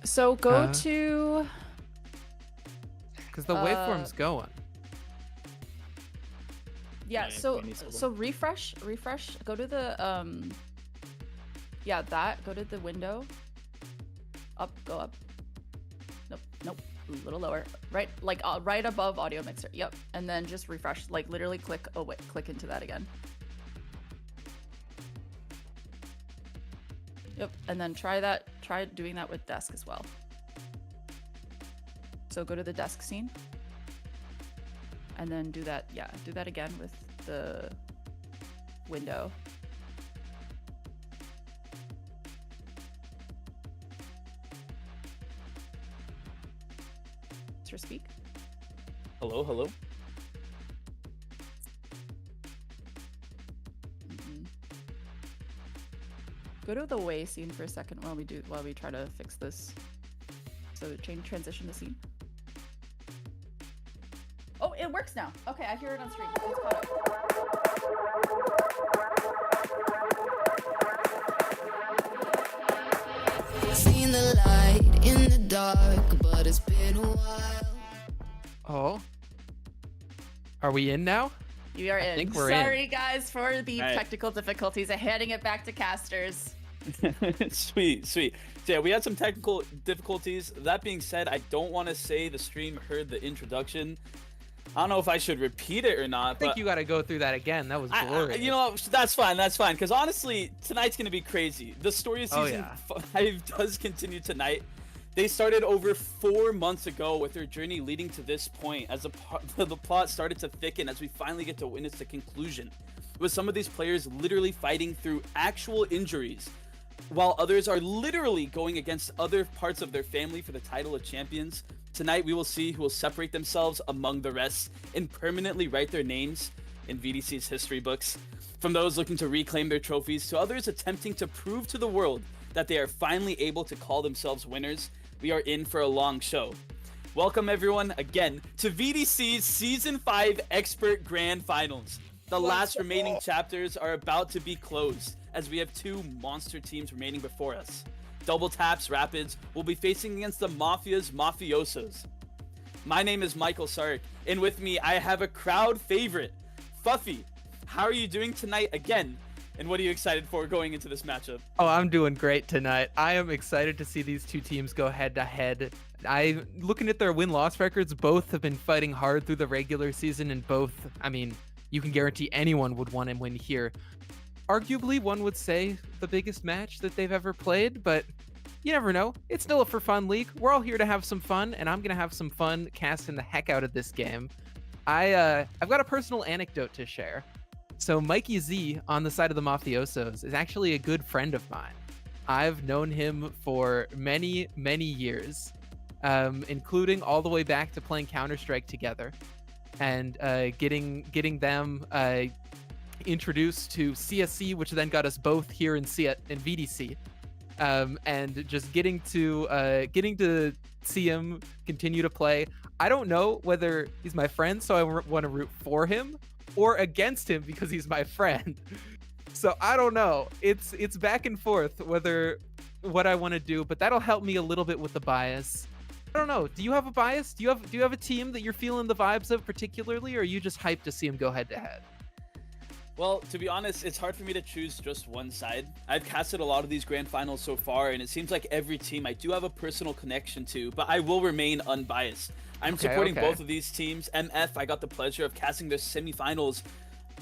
So go to... Because the waveform's going. Yeah, so refresh. Go to the, yeah, go to the window. Go up. Nope, a little lower. Right, like right above audio mixer. Yep, and then just refresh. Like literally click into that again. Yep, and then try doing that with desk as well. So go to the desk scene. And then do that again with the window. Mr. Speak. Hello. Go to the way scene for a second while we try to fix this. So transition the scene. Oh, it works now. Okay, I hear it on screen. It's caught up. Seen the light in the dark, but it's been a while. Oh. Are we in now? We are in. I think we're Sorry, in. guys, for the technical difficulties. I'm handing it back to casters. Sweet. So yeah, we had some technical difficulties. That being said, I don't want to say the stream heard the introduction. I don't know if I should repeat it or not. I think you got to go through that again. That was glorious. You know, that's fine. Because honestly, tonight's going to be crazy. The story of season 5 does continue tonight. They started over 4 months ago with their journey leading to this point as the plot started to thicken as we finally get to witness the conclusion. With some of these players literally fighting through actual injuries, while others are literally going against other parts of their family for the title of champions. Tonight, we will see who will separate themselves among the rest and permanently write their names in VDC's history books. From those looking to reclaim their trophies to others attempting to prove to the world that they are finally able to call themselves winners, we are in for a long show. Welcome everyone again to VDC's Season 5 Expert Grand Finals. The last remaining chapters are about to be closed as we have 2 monster teams remaining before us. Double Taps Rapids will be facing against the Mafiosos. My name is MichaelSark, and with me I have a crowd favorite, Fuffy. How are you doing tonight again? And what are you excited for going into this matchup? Oh, I'm doing great tonight. I am excited to see these 2 teams go head to head. Looking at their win-loss records, both have been fighting hard through the regular season, and both, I mean, you can guarantee anyone would want to win here. Arguably, one would say the biggest match that they've ever played, but you never know. It's still a for fun league. We're all here to have some fun, and I'm going to have some fun casting the heck out of this game. I've got a personal anecdote to share. So MikeyZ on the side of the Mafiosos is actually a good friend of mine. I've known him for many, many years, including all the way back to playing Counter-Strike together and getting them introduced to CSC, which then got us both here in VDC, and just getting to see him continue to play. I don't know whether he's my friend, so I want to root for him, or against him because he's my friend. So I don't know. It's back and forth whether what I want to do, but that'll help me a little bit with the bias. I don't know. Do you have a bias? Do you have a team that you're feeling the vibes of particularly, or are you just hyped to see him go head to head? Well, to be honest, it's hard for me to choose just one side. I've casted a lot of these grand finals so far, and it seems like every team I do have a personal connection to, but I will remain unbiased. I'm supporting both of these teams. MF, I got the pleasure of casting their semifinals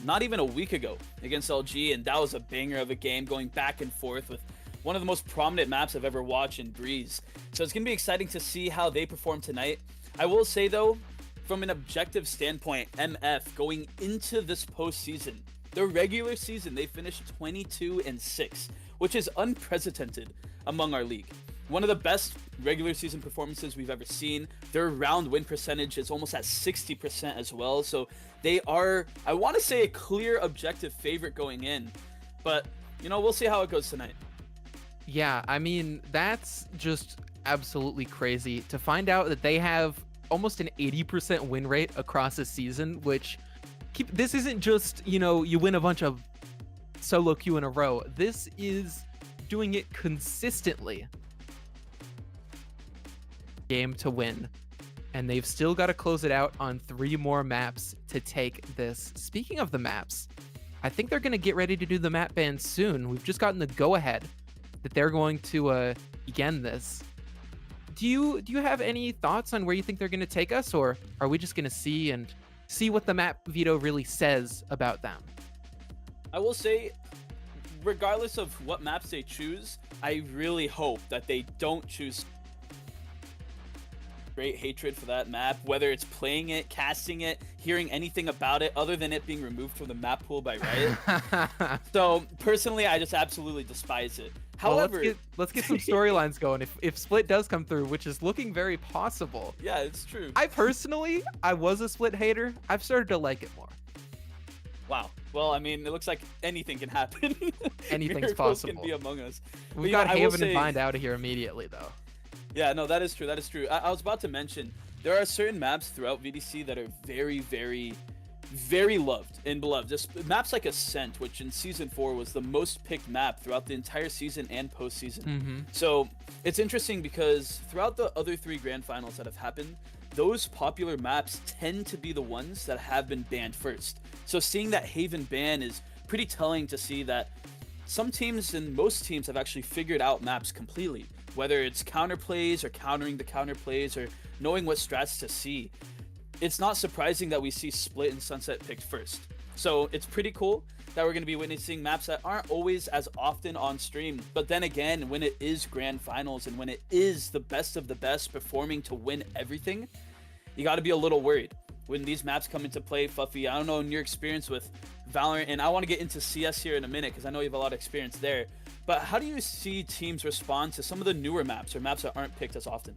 not even a week ago against LG, and that was a banger of a game going back and forth with one of the most prominent maps I've ever watched in Breeze. So it's going to be exciting to see how they perform tonight. I will say, though, from an objective standpoint, MF going into this postseason, their regular season, they finished 22-6, which is unprecedented among our league. One of the best regular season performances we've ever seen. Their round win percentage is almost at 60% as well. So they are, I want to say, a clear objective favorite going in. But, you know, we'll see how it goes tonight. Yeah, I mean, that's just absolutely crazy to find out that they have almost an 80% win rate across a season, which this isn't just, you know, you win a bunch of solo queue in a row. This is doing it consistently game to win, and they've still got to close it out on 3 more maps to take this. Speaking of the maps, I think they're going to get ready to do the map ban soon. We've just gotten the go-ahead that they're going to begin this. Do you have any thoughts on where you think they're going to take us, or are we just going to see what the map veto really says about them? I will say, regardless of what maps they choose, I really hope that they don't choose great hatred for that map, whether it's playing it, casting it, hearing anything about it other than it being removed from the map pool by Riot. So personally, I just absolutely despise it. However, well, let's get some storylines going. If Split does come through, which is looking very possible. Yeah, it's true. I was a Split hater. I've started to like it more. Wow. Well, I mean, it looks like anything can happen. Anything's Miracles possible. can be among us. We've got Haven and Bind out of here immediately, though. Yeah, no, that is true. That is true. I was about to mention, there are certain maps throughout VDC that are very, very, very loved and beloved. Just maps like Ascent, which in Season 4 was the most picked map throughout the entire season and postseason. Mm-hmm. So it's interesting because throughout the other 3 grand finals that have happened, those popular maps tend to be the ones that have been banned first. So seeing that Haven ban is pretty telling to see that some teams and most teams have actually figured out maps completely, whether it's counterplays or countering the counterplays or knowing what strats to see. It's not surprising that we see Split and Sunset picked first. So it's pretty cool that we're going to be witnessing maps that aren't always as often on stream. But then again, when it is grand finals and when it is the best of the best performing to win everything, you got to be a little worried. When these maps come into play, Fuffy, I don't know in your experience with Valorant, and I want to get into CS here in a minute because I know you have a lot of experience there. But how do you see teams respond to some of the newer maps or maps that aren't picked as often?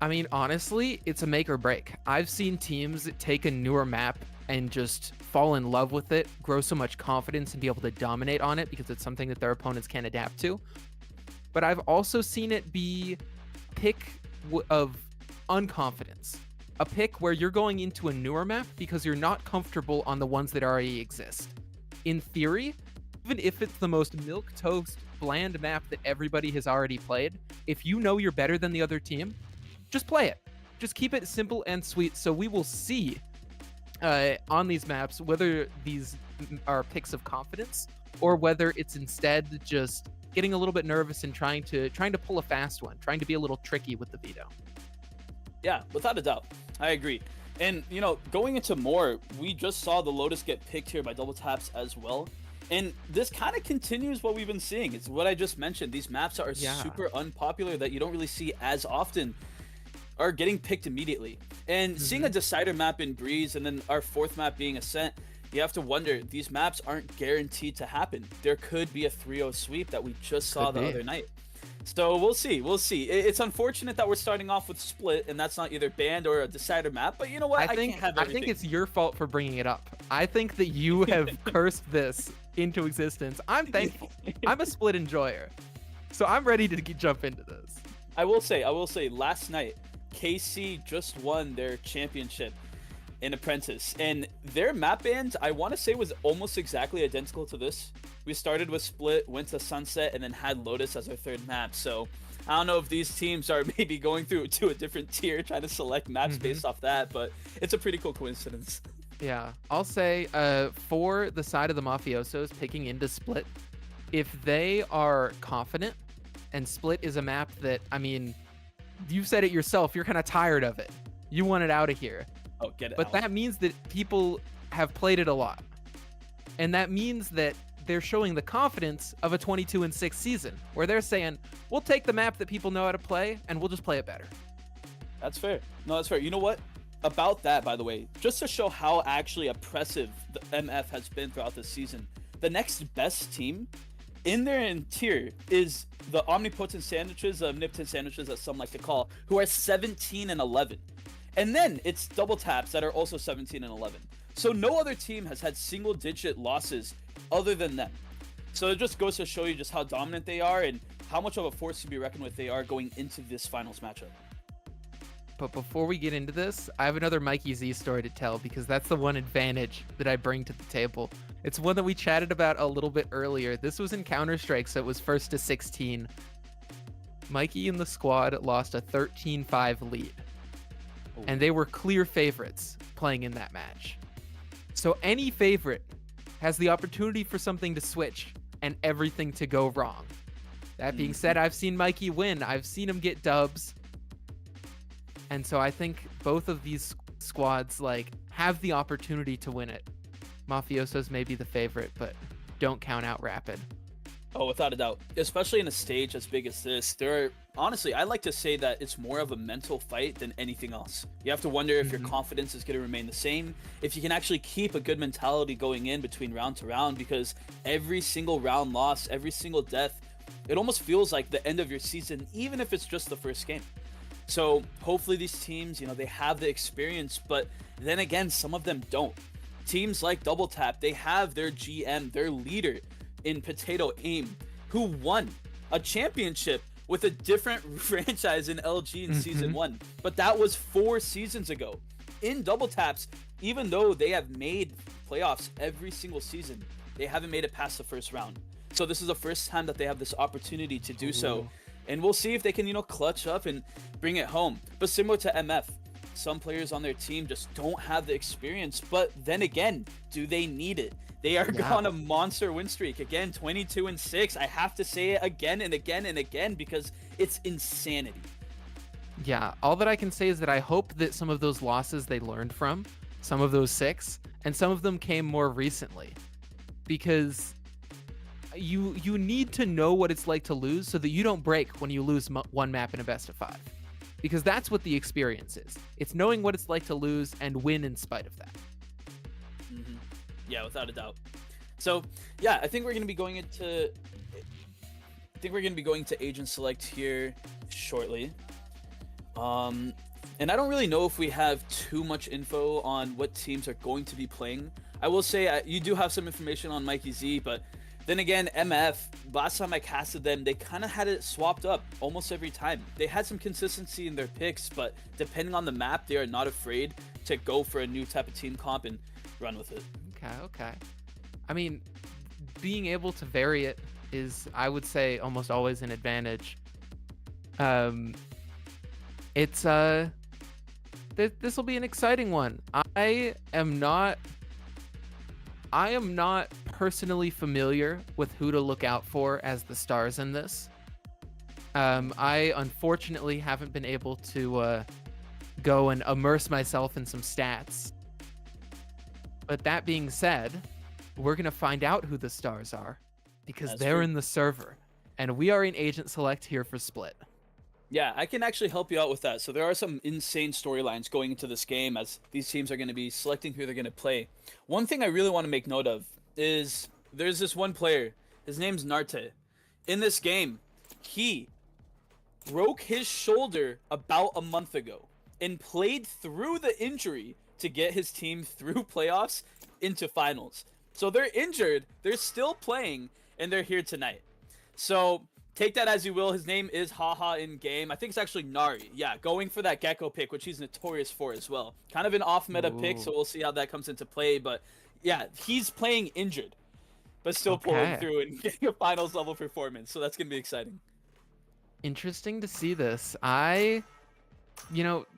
I mean, honestly, it's a make or break. I've seen teams take a newer map and just fall in love with it, grow so much confidence and be able to dominate on it because it's something that their opponents can adapt to. But I've also seen it be pick of unconfidence. A pick where you're going into a newer map because you're not comfortable on the ones that already exist. In theory, even if it's the most milquetoast, bland map that everybody has already played, if you know you're better than the other team, just play it. Just keep it simple and sweet. So we will see on these maps whether these are picks of confidence or whether it's instead just getting a little bit nervous and trying to pull a fast one, trying to be a little tricky with the veto. Yeah, without a doubt. I agree. And, you know, going into more, we just saw the Lotus get picked here by double taps as well. And this kind of continues what we've been seeing. It's what I just mentioned. These maps are super unpopular that you don't really see as often are getting picked immediately. And seeing a decider map in Breeze and then our 4th map being Ascent, you have to wonder, these maps aren't guaranteed to happen. There could be a 3-0 sweep that we just saw the other night. So we'll see. We'll see. It's unfortunate that we're starting off with Split, and that's not either banned or a decider map. But you know what? I think it's your fault for bringing it up. I think that you have cursed this into existence. I'm thankful. I'm a Split enjoyer, so I'm ready to jump into this. I will say. Last night, KC just won their championship in Apprentice, and their map bans, I want to say, was almost exactly identical to this. We started with Split, went to Sunset, and then had Lotus as our 3rd map. So I don't know if these teams are maybe going through to a different tier, trying to select maps based off that, but it's a pretty cool coincidence. Yeah, I'll say for the side of the Mafiosos picking into Split, if they are confident, and Split is a map that, I mean, you said it yourself, you're kind of tired of it. You want it out of here. Oh, get it But out. that means that people have played it a lot. And that means that they're showing the confidence of a 22-6 season, where they're saying, we'll take the map that people know how to play, and we'll just play it better. That's fair. No, that's fair. You know what? About that, by the way, just to show how actually oppressive the MF has been throughout this season, the next best team in their tier is the Omnipotent Sandwiches, Omnipotent Sandwiches, as some like to call, who are 17-11. And then it's double taps that are also 17-11. So no other team has had single-digit losses other than them. So it just goes to show you just how dominant they are and how much of a force to be reckoned with they are going into this finals matchup. But before we get into this, I have another MikeyZ story to tell because that's the one advantage that I bring to the table. It's one that we chatted about a little bit earlier. This was in Counter-Strike, so it was 1st to 16. Mikey and the squad lost a 13-5 lead. And they were clear favorites playing in that match. So any favorite has the opportunity for something to switch and everything to go wrong. That being said, I've seen Mikey win. I've seen him get dubs. And so I think both of these squads like have the opportunity to win it. Mafiosos may be the favorite, but don't count out Rapid. Oh, without a doubt. Especially in a stage as big as this, honestly, I like to say that it's more of a mental fight than anything else. You have to wonder if your confidence is going to remain the same, if you can actually keep a good mentality going in between round to round, because every single round loss, every single death, it almost feels like the end of your season, even if it's just the first game. So hopefully these teams, they have the experience, but then again, some of them don't. Teams like ThatisCap, they have their GM, their leader in potatoaim, who won a championship with a different franchise in LG in season 1, but that was 4 seasons ago. In ThatisCap's, even though they have made playoffs every single season, they haven't made it past the first round. So this is the first time that they have this opportunity to do so, and we'll see if they can clutch up and bring it home. But similar to MF, some players on their team just don't have the experience, but then again, do they need it? They are on a monster win streak. Again, 22-6. I have to say it again and again and again because it's insanity. Yeah, all that I can say is that I hope that some of those losses they learned from, some of those 6, and some of them came more recently. Because you need to know what it's like to lose so that you don't break when you lose one map in a best of 5. Because that's what the experience is. It's knowing what it's like to lose and win in spite of that. Yeah, without a doubt. So, yeah, I think we're going to be going into agent select here shortly. And I don't really know if we have too much info on what teams are going to be playing. I will say you do have some information on MikeyZ, but then again, MF, last time I casted them, they kind of had it swapped up almost every time. They had some consistency in their picks, but depending on the map, they are not afraid to go for a new type of team comp and run with it. Okay. I mean, being able to vary it is, I would say, almost always an advantage. This will be an exciting one. I am not personally familiar with who to look out for as the stars in this. I unfortunately haven't been able to go and immerse myself in some stats. But that being said, we're going to find out who the stars are because they're in the server. And we are in Agent Select here for Split. Yeah, I can actually help you out with that. So there are some insane storylines going into this game as these teams are going to be selecting who they're going to play. One thing I really want to make note of is there's this one player. His name's Narte. In this game, he broke his shoulder about a month ago and played through the injury to get his team through playoffs into finals. So they're injured, they're still playing, and they're here tonight. So take that as you will. His name is Haha in game. I think it's actually Nari. Yeah, going for that Gecko pick, which he's notorious for as well. Kind of an off-meta pick, so we'll see how that comes into play. But yeah, he's playing injured, but still pulling through and getting a finals level performance. So that's going to be exciting. Interesting to see this.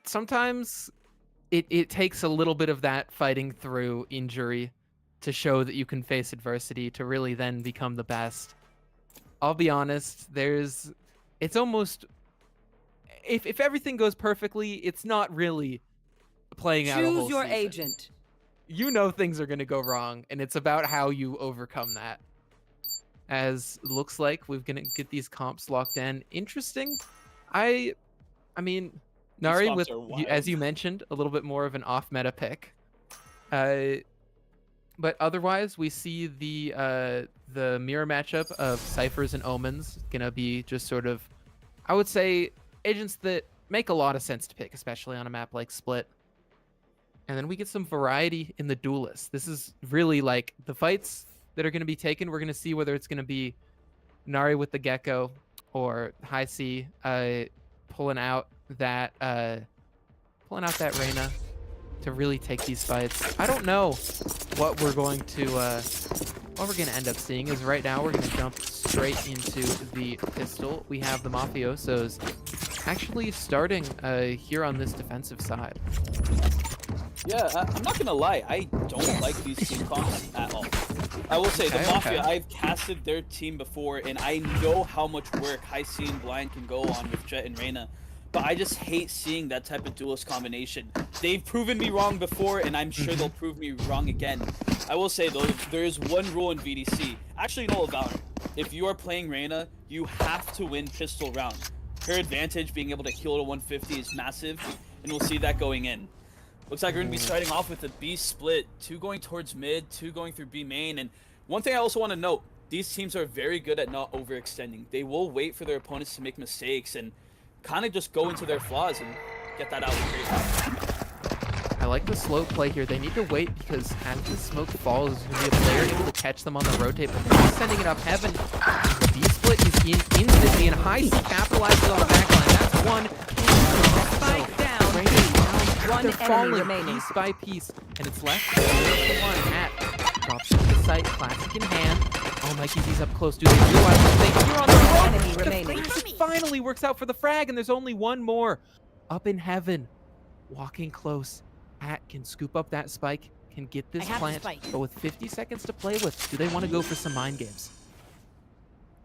Sometimes it takes a little bit of that fighting through injury to show that you can face adversity to really then become the best. I'll be honest, it's almost, if everything goes perfectly, it's not really playing out a whole Choose your season. agent. Things are going to go wrong, and it's about how you overcome that. As looks like we're going to get these comps locked in. Interesting. I mean, Nari, with as you mentioned, a little bit more of an off-meta pick. But otherwise, we see the mirror matchup of Cyphers and Omens gonna be just sort of, I would say, agents that make a lot of sense to pick, especially on a map like Split. And then we get some variety in the duelists. This is really like the fights that are gonna be taken. We're gonna see whether it's gonna be Nari with the Gecko or HighSea pulling out that Reyna to really take these fights. I don't know what we're going to what we're going to end up seeing is right now we're going to jump straight into the pistol. We have the Mafiosos actually starting here on this defensive side. Yeah, I'm not gonna lie, I don't like these team comps at all. I will say, the Mafia, I've casted their team before, and I know how much work HighSea and Blind can go on with Jet and Reyna, but I just hate seeing that type of duelist combination. They've proven me wrong before, and I'm sure they'll prove me wrong again. I will say, though, there is one rule in VDC. Actually, no, Valorant. If you are playing Reyna, you have to win pistol round. Her advantage, being able to heal to 150, is massive, and we'll see that going in. Looks like we're going to be starting off with a B split, 2 going towards mid, 2 going through B main. And one thing I also want to note, these teams are very good at not overextending. They will wait for their opponents to make mistakes and kind of just go into their flaws and get that out of the I like the slow play here. They need to wait because as the smoke falls, there's going to be a player able to catch them on the rotate, but they're just sending it up heaven. The B split is in instantly, and HighSea capitalizes on the backline. That's one. Spike down. One They're falling remaining. piece by piece, and it's left one. Hat drops to the site, classic in hand. Oh, MikeyZ's up close. Do they realize that you're on the run? Enemy The remaining. flash finally works out for the frag, and there's only one more. Up in heaven, walking close. Hat can scoop up that spike, can get this plant, but with 50 seconds to play with, do they want to go for some mind games?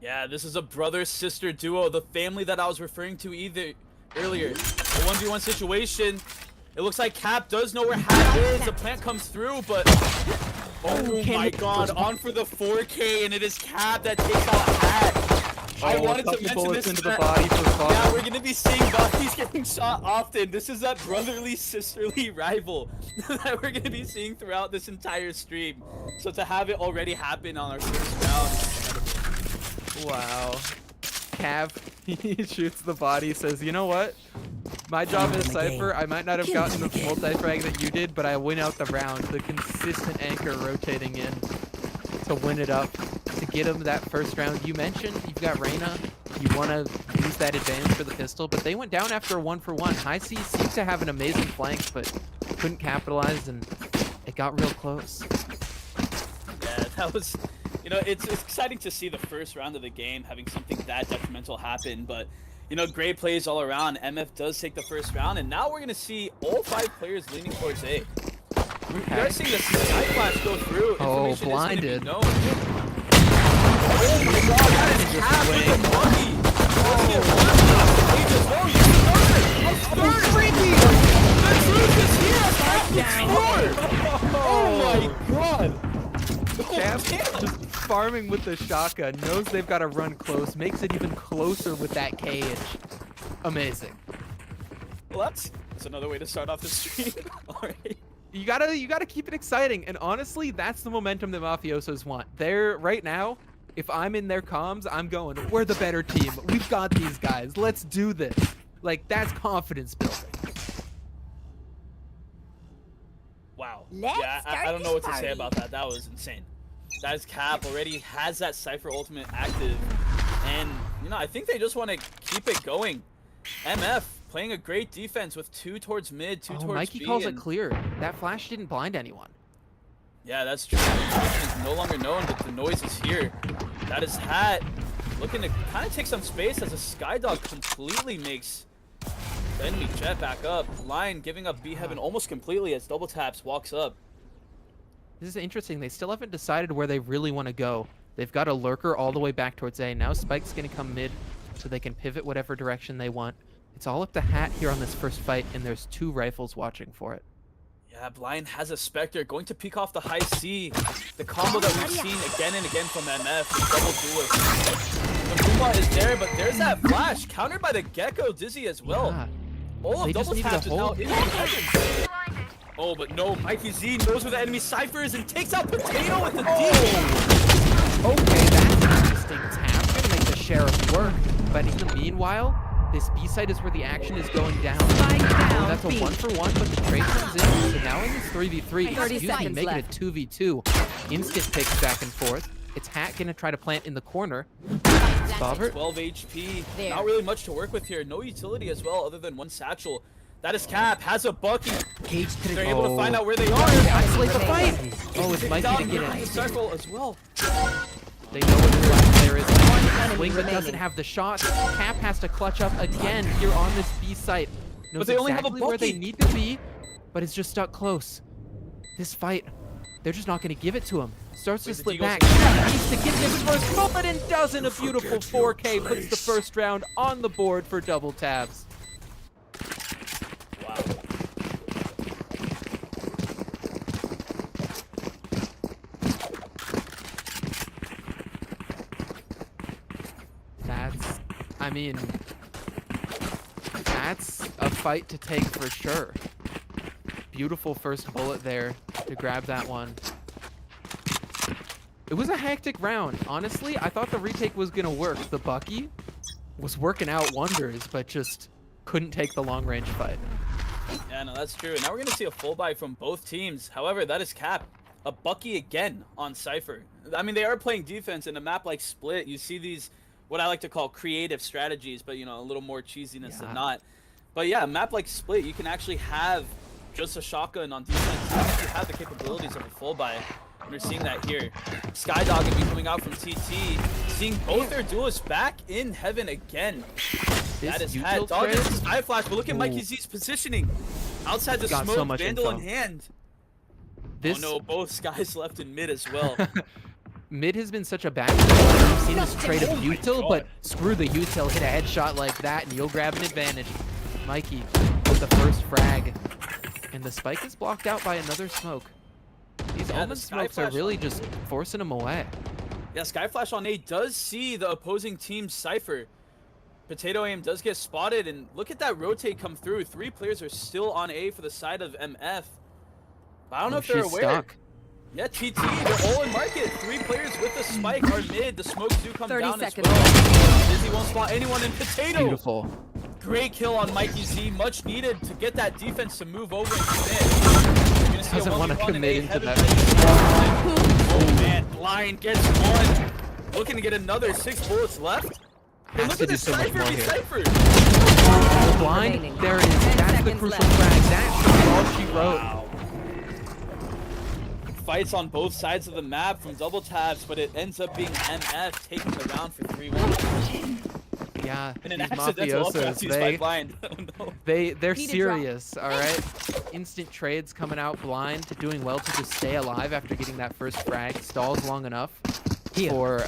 Yeah, this is a brother-sister duo, the family that I was referring to earlier. A 1v1 situation. It looks like Cap does know where Hat is. The plant comes through, but oh my god, on for the 4K, and it is Cap that takes out Hat. I wanted to mention this into the body for fun. Yeah, we're gonna be seeing bodies getting shot often. This is that brotherly, sisterly rival that we're gonna be seeing throughout this entire stream. So to have it already happen on our first round. Wow. Cav, he shoots the body, says, you know what? My job as Cypher, I might not have gotten the multi-frag that you did, but I win out the round. The consistent anchor rotating in to win it up, to get him that first round. You mentioned you've got Reyna. You want to use that advantage for the pistol, but they went down after a 1-for-1. HighSea seems to have an amazing flank, but couldn't capitalize, and it got real close. Yeah, that was... You know, it's exciting to see the first round of the game having something that detrimental happen, but, you know, great plays all around. MF does take the first round, and now we're going to see all 5 players leaning towards A. We're seeing the sky flash go through. Oh, blinded. Oh my god, that is Cap with the monkey. Let's get one. How freaky! The truth is here! Oh my god! Cap just farming with the shotgun, knows they've got to run close, makes it even closer with that cage. Amazing. Well, that's another way to start off the stream. All right. You gotta keep it exciting, and honestly, that's the momentum that Mafiosos want. They're right now. If I'm in their comms, I'm going, we're the better team. We've got these guys. Let's do this. Like, that's confidence building. Wow. Yeah, I don't know what to say about that. That was insane. That is Cap already has that Cypher ultimate active. And, you know, I think they just want to keep it going. MF playing a great defense with 2 towards mid, 2 towards Mikey B. calls it clear. That flash didn't blind anyone. Yeah, that's true. The position is no longer known, but the noise is here. That is Hat looking to kind of take some space as a Skydog completely makes the enemy Jet back up. Lion giving up B Heaven almost completely as Double Taps walks up. This is interesting. They still haven't decided where they really want to go. They've got a lurker all the way back towards A. Now Spike's going to come mid so they can pivot whatever direction they want. It's all up to Hat here on this first fight, and there's 2 rifles watching for it. Yeah, Blind has a Spectre going to peek off the HighSea. The combo that we've seen again and again from MF, the double duelist. The Moonbot is there, but there's that flash countered by the Gecko Dizzy as well. Yeah. All of They just Double needed Taps a is now hold. in the Oh, but no, MikeyZ knows where the enemy Cypher is and takes out Potato with the D. Okay, that's an interesting tap. Gonna make the Sheriff work. But in the meanwhile, this B site is where the action is going down. Oh, that's a 1-for-1, but the trade comes in. So now in this 3v3, 30 excuse me, seconds making left. it 2v2. Instant picks back and forth. It's Hat gonna try to plant in the corner. Bobert. 12 HP. There. Not really much to work with here. No utility as well other than 1 satchel. That is Cap. Has a Bucky. They're able to find out where they are. Isolate the fight. Oh, it's Take Mikey down to get behind in. the circle as well. They know what the last player is. enemy Wing but doesn't remaining. have the shot. Cap has to clutch up again here on this B site. Knows But they only have a exactly where they bucket. need to be, but it's just stuck close. This fight, they're just not going to give it to him. Starts to Wait, the slip Deagle's back. gonna- Needs to get this first bullet and doesn't. A beautiful 4K puts the first round on the board for double tabs. Wow. That's, I mean, that's a fight to take for sure. Beautiful first bullet there to grab that one. It was a hectic round. Honestly, I thought the retake was gonna work. The Bucky was working out wonders, but just couldn't take the long range fight. Yeah, no, that's true. Now we're going to see a full buy from both teams. However, that is Cap. A Bucky again on Cypher. I mean, they are playing defense in a map like Split. You see these, what I like to call creative strategies, but, you know, a little more cheesiness than not. But yeah, a map like Split, you can actually have just a shotgun on defense. You actually have the capabilities of a full buy. And we're seeing that here. Skydog going to be coming out from TT. Seeing both their duelists back in heaven again. That is had dog into Sky Flash, but look at MikeyZ's positioning. Outside the Got so smoke, much Vandal in info. hand. This Oh no, both Skies left in mid as well. mid has been such a bad thing. We've seen this trade of Oh my util, God. but screw the util. Hit a headshot like that, and you'll grab an advantage. Mikey with the first frag, and the spike is blocked out by another smoke. These Yeah, the Omen Sky smokes are Flash really on- just forcing him away. Yeah, Sky Flash on A does see the opposing team's Cypher. potatoaim does get spotted, and look at that rotate come through. 3 players are still on A for the side of MF. But I don't know if they're She's aware. stuck. Yeah, TT, they're all in market. 3 players with the spike are mid. The smokes do come 30 down seconds. as well. Dizzy won't spot anyone in Potato. Beautiful. Great kill on MikeyZ. Much needed to get that defense to move over and commit. You're gonna see a Doesn't wanna 1v1 in commit A, into Heaven that. Ready. Oh man, Blind gets one. Looking to get another 6 bullets left. Hey, Has look to at do this so much Cypher more be here. Cypher. Blind, remaining. there it is. 10 That's the seconds crucial left. frag. That's all she wrote. Wow. Fights on both sides of the map from double tabs, but it ends up being MF taking the round for 3-1. Yeah, And an these accidental mafiosos, by Blind. Oh no. they're Need a drop. serious, all right? Instant trades coming out Blind, doing well to just stay alive after getting that first frag. Stalls long enough for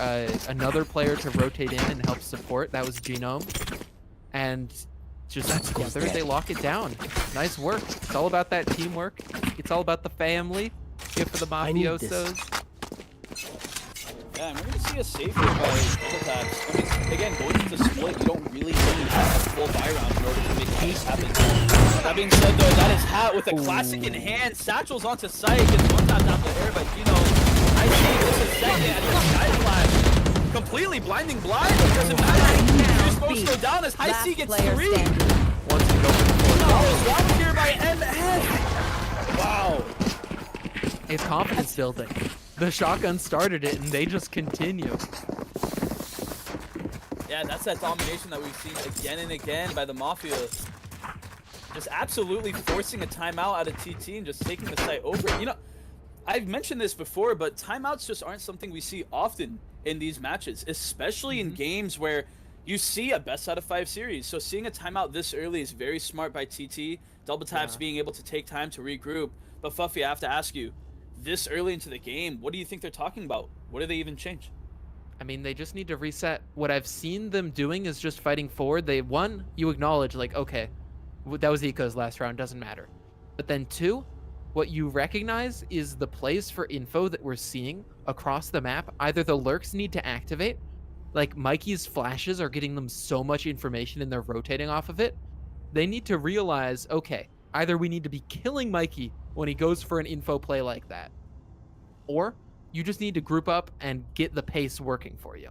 another player to rotate in and help support. That was Genome. And just together, they lock it down. Nice work. It's all about that teamwork. It's all about the family. Here for the mafiosos. Yeah, and we're gonna see a safer by double tabs. I mean, again, going into split, you don't really need a full buy round in order to make things happen. That being said, though, that is Hat with a classic in hand. Satchel's onto sight, gets one tap down the air by Gino. I see this is second, and the Sky Flash completely blinding Blind. It doesn't matter. 2 smokes go down as HighSea gets 3. Wants to go for the fourth. Oh, round here by MF. Wow. It's confidence building. The shotgun started it, and they just continue. Yeah, that's that domination that we've seen again and again by the Mafia. Just absolutely forcing a timeout out of TT and just taking the site over. You know, I've mentioned this before, but timeouts just aren't something we see often in these matches, especially in games where you see a best out of 5 series. So seeing a timeout this early is very smart by TT. Double taps being able to take time to regroup. But Fuffy, I have to ask you, this early into the game, what do you think they're talking about? What do they even change? I mean, they just need to reset. What I've seen them doing is just fighting forward. One, you acknowledge, like, okay, that was Eco's last round, doesn't matter. But then 2, what you recognize is the plays for info that we're seeing across the map. Either the lurks need to activate, like Mikey's flashes are getting them so much information and they're rotating off of it. They need to realize, okay, either we need to be killing Mikey when he goes for an info play like that, or you just need to group up and get the pace working for you.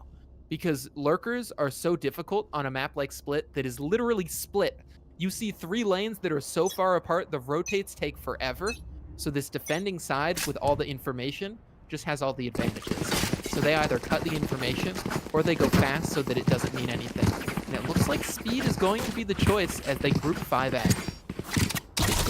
Because lurkers are so difficult on a map like Split that is literally split. You see 3 lanes that are so far apart, the rotates take forever. So this defending side with all the information just has all the advantages. So they either cut the information or they go fast so that it doesn't mean anything. And it looks like speed is going to be the choice as they group 5A.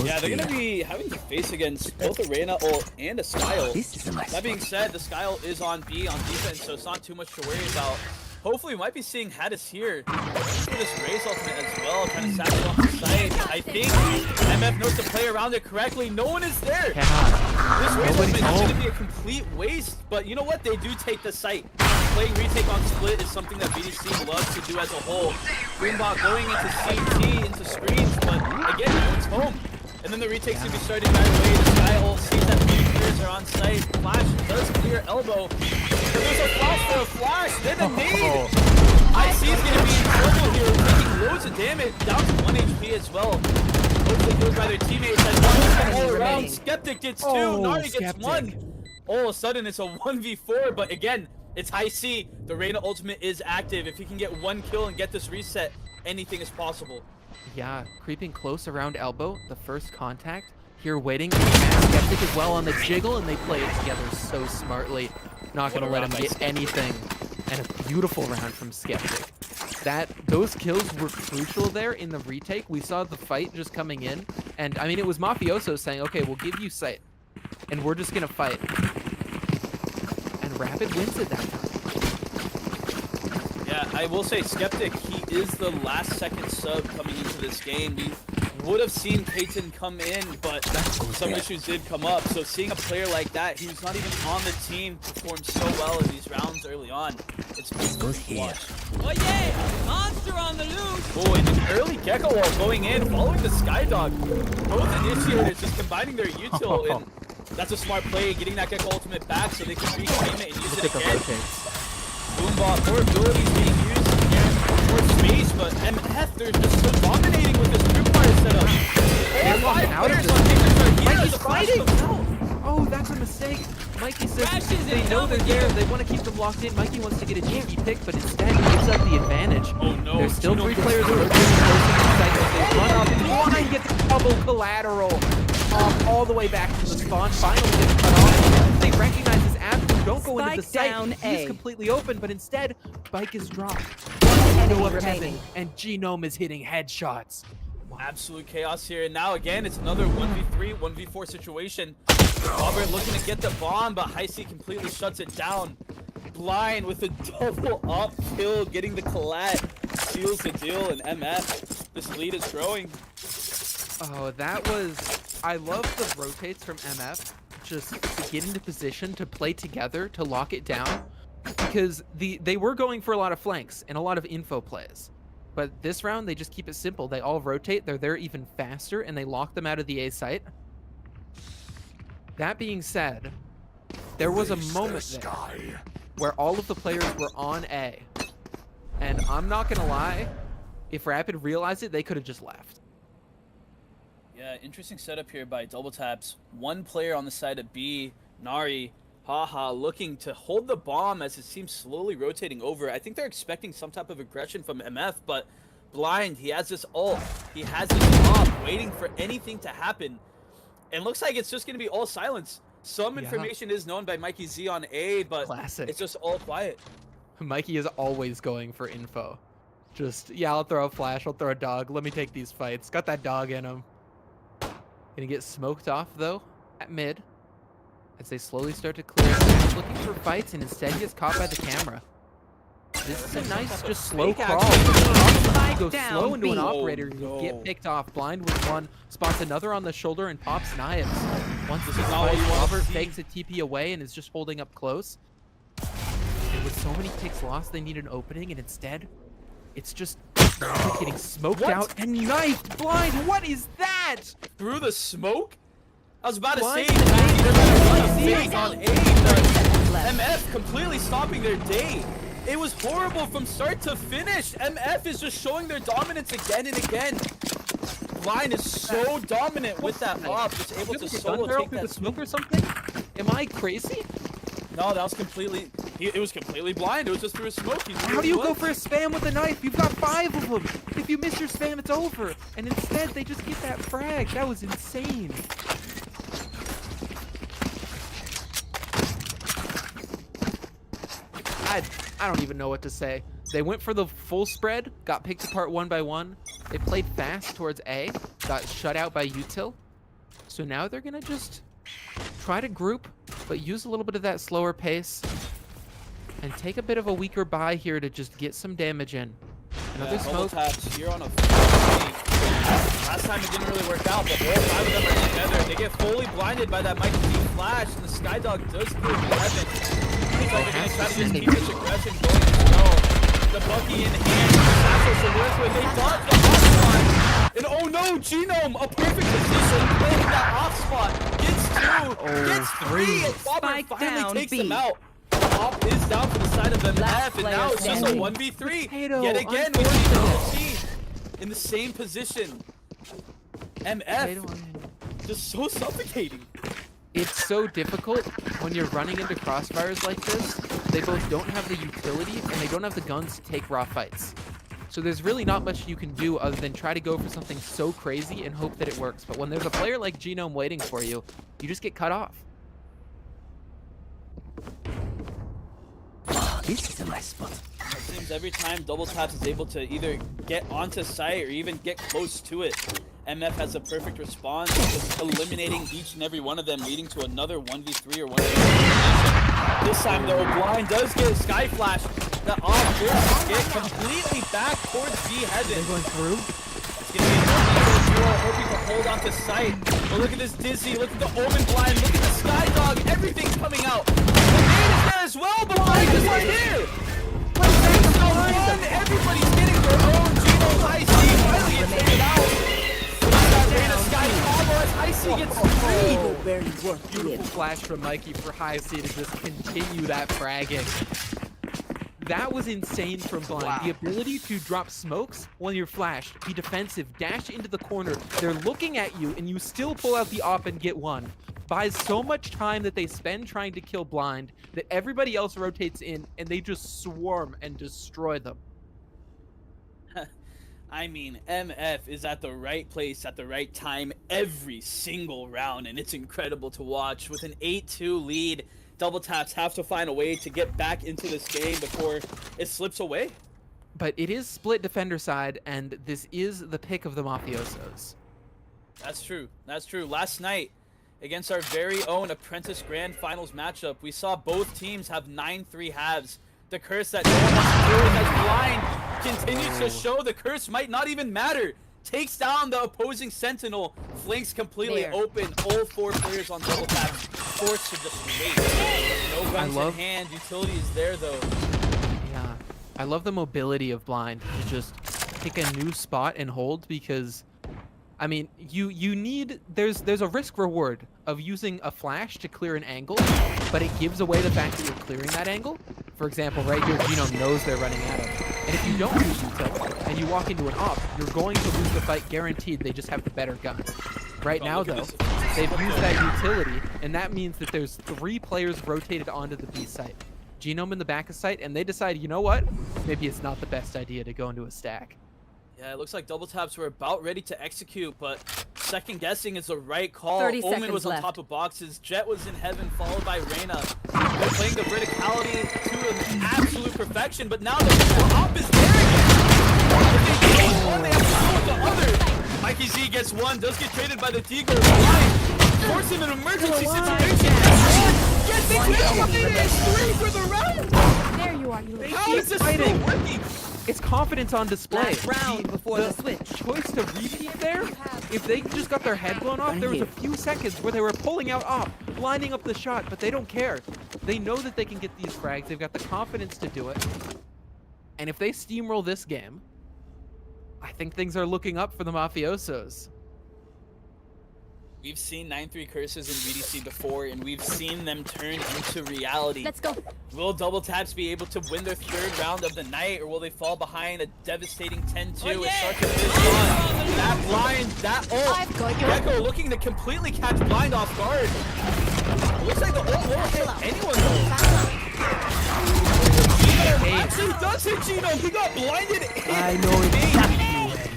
Yeah, they're gonna be having to face against both a Reyna ult and a Sky ult. That being said, the Sky ult is on B on defense, so it's not too much to worry about. Hopefully, we might be seeing HatisHere for this Raze ultimate as well, trying to sack it off the site. I think MF knows to play around it correctly. No one is there. This Raze ultimate is going to be a complete waste, but you know what? They do take the site. Playing retake on split is something that BDC loves to do as a whole. Greenbot going into CT, into screens, but again, no one's home. And then the retake's going to be starting right away. The Sky ult sees that the players are on site. Flash does clear elbow. There's a flash for a flash, then a nade. HighSea is going to be in trouble here, taking loads of damage, down to 1 HP as well. Hopefully killed by their teammates. And all around, Skeptic gets 2, Nari gets 1. All of a sudden, it's a 1v4, but again, it's HighSea. The Reyna ultimate is active. If he can get 1 kill and get this reset, anything is possible. Yeah, creeping close around elbow, the first contact. Here waiting, Skeptic as well on the jiggle, and they play it together so smartly. Not going to let him get anything. And a beautiful round from Skeptic. Those kills were crucial there in the retake. We saw the fight just coming in. And, I mean, it was Mafiosos saying, okay, we'll give you sight. And we're just going to fight. And Rapid wins it that time. Yeah, I will say Skeptic, he is the last second sub coming into this game. We would have seen cadeten come in, but some issues did come up. So seeing a player like that, who's not even on the team, perform so well in these rounds early on, it's beautiful to watch. Oh yeah! Monster on the loose! Oh, and an early Gecko wall going in, following the Skydog. Both initiators just combining their util, and that's a smart play, getting that Gecko ultimate back so they can reclaim it and use it again. Boombot, more abilities being used again, more space, but MF, they're just so dominating with this group fire setup. All 5 players on Victor's are here as a fighting! Oh, that's a mistake. Mikey says they know they're there. They want to keep them locked in. Mikey wants to get a cheeky pick, but instead he gives up the advantage. Oh no. There's still 3 players who are rotating they run up and one and get the double collateral all the way back to the spawn. Finally gets cut off. They recognize his absence. Don't go into the site. He's completely open, but instead, Bike is dropped. And Genome is hitting headshots. Absolute chaos here, and now again it's another 1v3, 1v4 situation. Bobert looking to get the bomb, but HighSea completely shuts it down. Blind with a double up kill, getting the collat, seals the deal, and MF, this lead is growing. Oh, I love the rotates from MF, just to get into position, to play together, to lock it down, because they were going for a lot of flanks and a lot of info plays. But this round, they just keep it simple. They all rotate, they're there even faster, and they lock them out of the A site. That being said, there was a moment there where all of the players were on A. And I'm not gonna lie, if Rapid realized it, they could have just left. Yeah, interesting setup here by Double Taps. 1 player on the side of B, Nari, Haha, looking to hold the bomb as it seems slowly rotating over. I think they're expecting some type of aggression from MF, but Blind, he has this ult. He has this bomb waiting for anything to happen. And looks like it's just going to be all silence. Some information is known by MikeyZ on A, but it's just all quiet. Mikey is always going for info. Just, yeah, I'll throw a flash, I'll throw a dog. Let me take these fights. Got that dog in him. Gonna get smoked off, though, at mid. As they slowly start to clear, he's looking for fights, and instead he gets caught by the camera. This is a nice, just slow crawl. You go slow into an operator, you get picked off. Blind with 1, spots another on the shoulder, and pops knives. Once this is fight, Robert fakes a TP away and is just holding up close. And with so many picks lost, they need an opening, and instead, it's just getting smoked out and knifed. Blind, what is that? Through the smoke? I was about to say, on A, but MF completely stopping their day. It was horrible from start to finish. MF is just showing their dominance again and again. Blind is so dominant with that op, just able to solo take that smoke or something. Am I crazy? No, that was completely. It was completely blind. It was just through a smoke. How do you go for a spam with a knife? You've got 5 of them. If you miss your spam, it's over. And instead, they just get that frag. That was insane. I don't even know what to say. They went for the full spread, got picked apart 1 by 1. They played fast towards A, got shut out by util, So now they're gonna just try to group, but use a little bit of that slower pace and take a bit of a weaker buy here to just get some damage in. Another smoke. Taps here on a last time it didn't really work out, but all 5 of them are together. They get fully blinded by that MikeyZ flash, and the Skydog does clear the heaven. Looks like they're gonna try to just keep this aggression going as well. The Bucky in hand, so they dodge the off spot. And oh no, Genome, a perfect position, playing that off spot. Gets 3, and bobert finally takes him out. Op is down to the side of MF, and now it's just a 1v3. Yet again, we see in the same position. MF, just so suffocating. It's so difficult when you're running into crossfires like this. They both don't have the utility, and they don't have the guns to take raw fights. So there's really not much you can do other than try to go for something so crazy and hope that it works. But when there's a player like Genome waiting for you, you just get cut off. This is a nice spot. It seems every time ThatisCap is able to either get onto site or even get close to it, MF has a perfect response, just eliminating each and every one of them, leading to another 1v3 or 1v3. This time though, Blind does get a Sky Flash. The off burst get completely back towards TheHatIsHere. They're going through. It's gonna be a 1v0, hoping to hold on to sight. But look at this Dizzy, look at the Omen Blind, look at the Skydog, everything's coming out. The nade is there as well, but Blind is right here. Everybody's getting their own Genome HighSea finally gets taken out. HighSea gets 3. Beautiful flash from Mikey for HighSea to just continue that fragging. That was insane from Blind. Wow. The ability to drop smokes when you're flashed, be defensive, dash into the corner. They're looking at you, and you still pull out the op and get one. Buys so much time that they spend trying to kill Blind that everybody else rotates in, and they just swarm and destroy them. I mean, MF is at the right place at the right time every single round, and it's incredible to watch. With an 8-2 lead, ThatisCap have to find a way to get back into this game before it slips away. But it is split defender side, and this is the pick of the Mafiosos. That's true. That's true. Last night, against our very own Apprentice Grand Finals matchup, we saw both teams have 9-3 halves. The curse that no one wants to do as Blind continues to show the curse might not even matter. Takes down the opposing Sentinel, flanks completely open. All 4 players on ThatisCap forced to just wait. No guns in hand. Utility is there though. Yeah, I love the mobility of Blind to just pick a new spot and hold, because I mean, you need, there's a risk reward of using a flash to clear an angle, but it gives away the fact that you're clearing that angle. For example, right here, Genome knows they're running at him. And if you don't use util and you walk into an op, you're going to lose the fight guaranteed. They just have the better gun. Right now, though, they've used that utility, and that means that there's 3 players rotated onto the B site. Genome in the back of site, and they decide, you know what? Maybe it's not the best idea to go into a stack. Yeah, it looks like ThatisCap were about ready to execute, but second guessing is the right call. 30 Omen was on top of boxes. Jet was in heaven, followed by Reyna. They're playing the verticality to an absolute perfection, but now the op is there again. If they get one, they have to go with the other. MikeyZ gets one, does get traded by the Deagle. Force him an emergency situation. Gets the kill. It is 3 for the round. There you are. How is this still working? It's confidence on display. Last round before the switch. Choice to repeat there, if they just got their head blown off, there was a few seconds where they were pulling out op, blinding up the shot, but they don't care. They know that they can get these frags. They've got the confidence to do it. And if they steamroll this game, I think things are looking up for the Mafiosos. We've seen 9-3 curses in VDC before, and we've seen them turn into reality. Let's go. Will ThatisCap be able to win their 3rd round of the night, or will they fall behind a devastating 10-2? It starts with this one. That blind, that ult. Gecko looking to completely catch Blind off guard. It looks like the ult won't hit anyone though. Genome actually does hit Genome. He got blinded. I know exactly.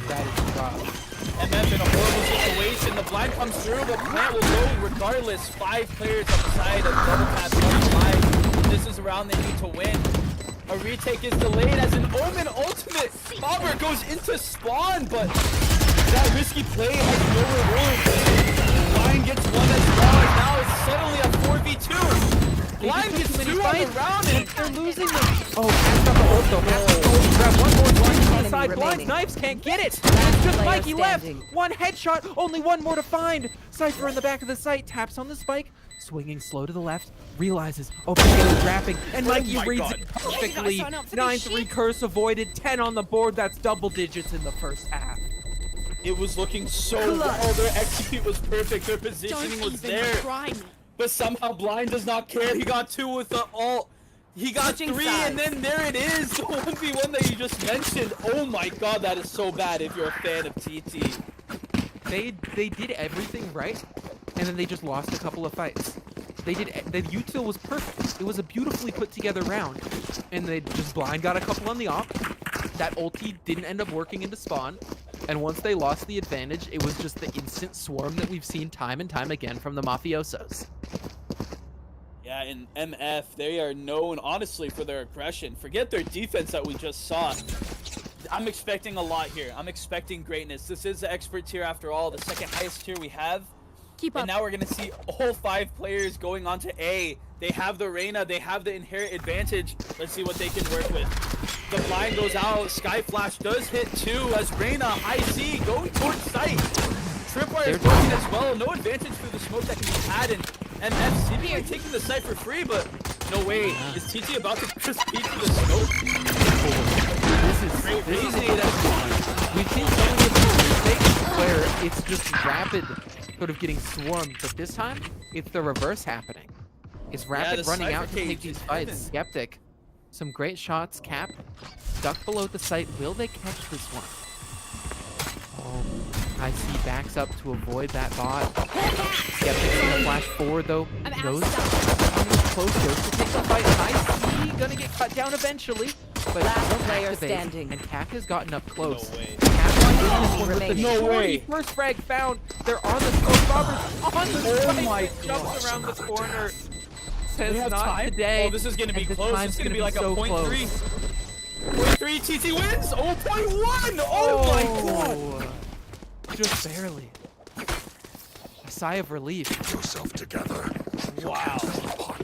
That is rough. MF in a horrible situation. The blind comes through, but Plant will go regardless. 5 players on the side of ThatisCap. This is a round they need to win. A retake is delayed as an Omen ultimate. Bobert goes into spawn, but that risky play has no reward. They're losing them. Oh, Cat's got the ult though. Cat's got the ult. Grab one more blind on the side. Blind's knives can't get it. It's just Mikey left. One headshot. Only one more to find. Cypher in the back of the site. Taps on the spike. Swinging slow to the left. Realizes. Oh, Potato's wrapping. And Mikey reads it perfectly. 9-3 curse avoided. 10 on the board. That's double digits in the first half. It was looking so well. Their execute was perfect. Their positioning was there. But somehow Blind does not care. He got 2 with the ult. He got 3, and then there it is. The 1v1 that you just mentioned. Oh my god, that is so bad if you're a fan of TT. They did everything right, and then they just lost a couple of fights. The util was perfect. It was a beautifully put together round, and they just Blind got a couple on the op. That ulti didn't end up working into spawn, and once they lost the advantage, it was just the instant swarm that we've seen time and time again from the Mafiosos. Yeah, in MF, they are known, honestly, for their aggression. Forget their defense that we just saw. I'm expecting a lot here. I'm expecting greatness. This is the expert tier after all, the second highest tier we have. Keep up. And now we're going to see all 5 players going on to A. They have the Reyna. They have the inherent advantage. Let's see what they can work with. The blind goes out. Sky Flash does hit 2 as Reyna, HighSea, going towards site. Tripwire is working as well. No advantage through the smoke that can be had. And MF seemingly taking the site for free, but no way. Is TT about to just peek through the smoke? This is we've seen so many of these mistakes where it's just rapid sort of getting swarmed, but this time it's the reverse happening. It's rapid running out to take these fights. Skeptic. Some great shots. Cap stuck below the site. Will they catch this one? Oh, HighSea backs up to avoid that bot. Skeptic's gonna flash forward though. Knows close, goes to take the fight. HighSea gonna get cut down eventually. But last player standing. And Cap has gotten up close. No way. No way. First frag found. They're on the scope. Roberts on the Oh my jumps around the corner. Says have not time? today. Oh, this is gonna be close. It's gonna be like so a .3. .3 TT wins. Oh, .1. Oh my god. Just barely. A sigh of relief. Get yourself together. Wow.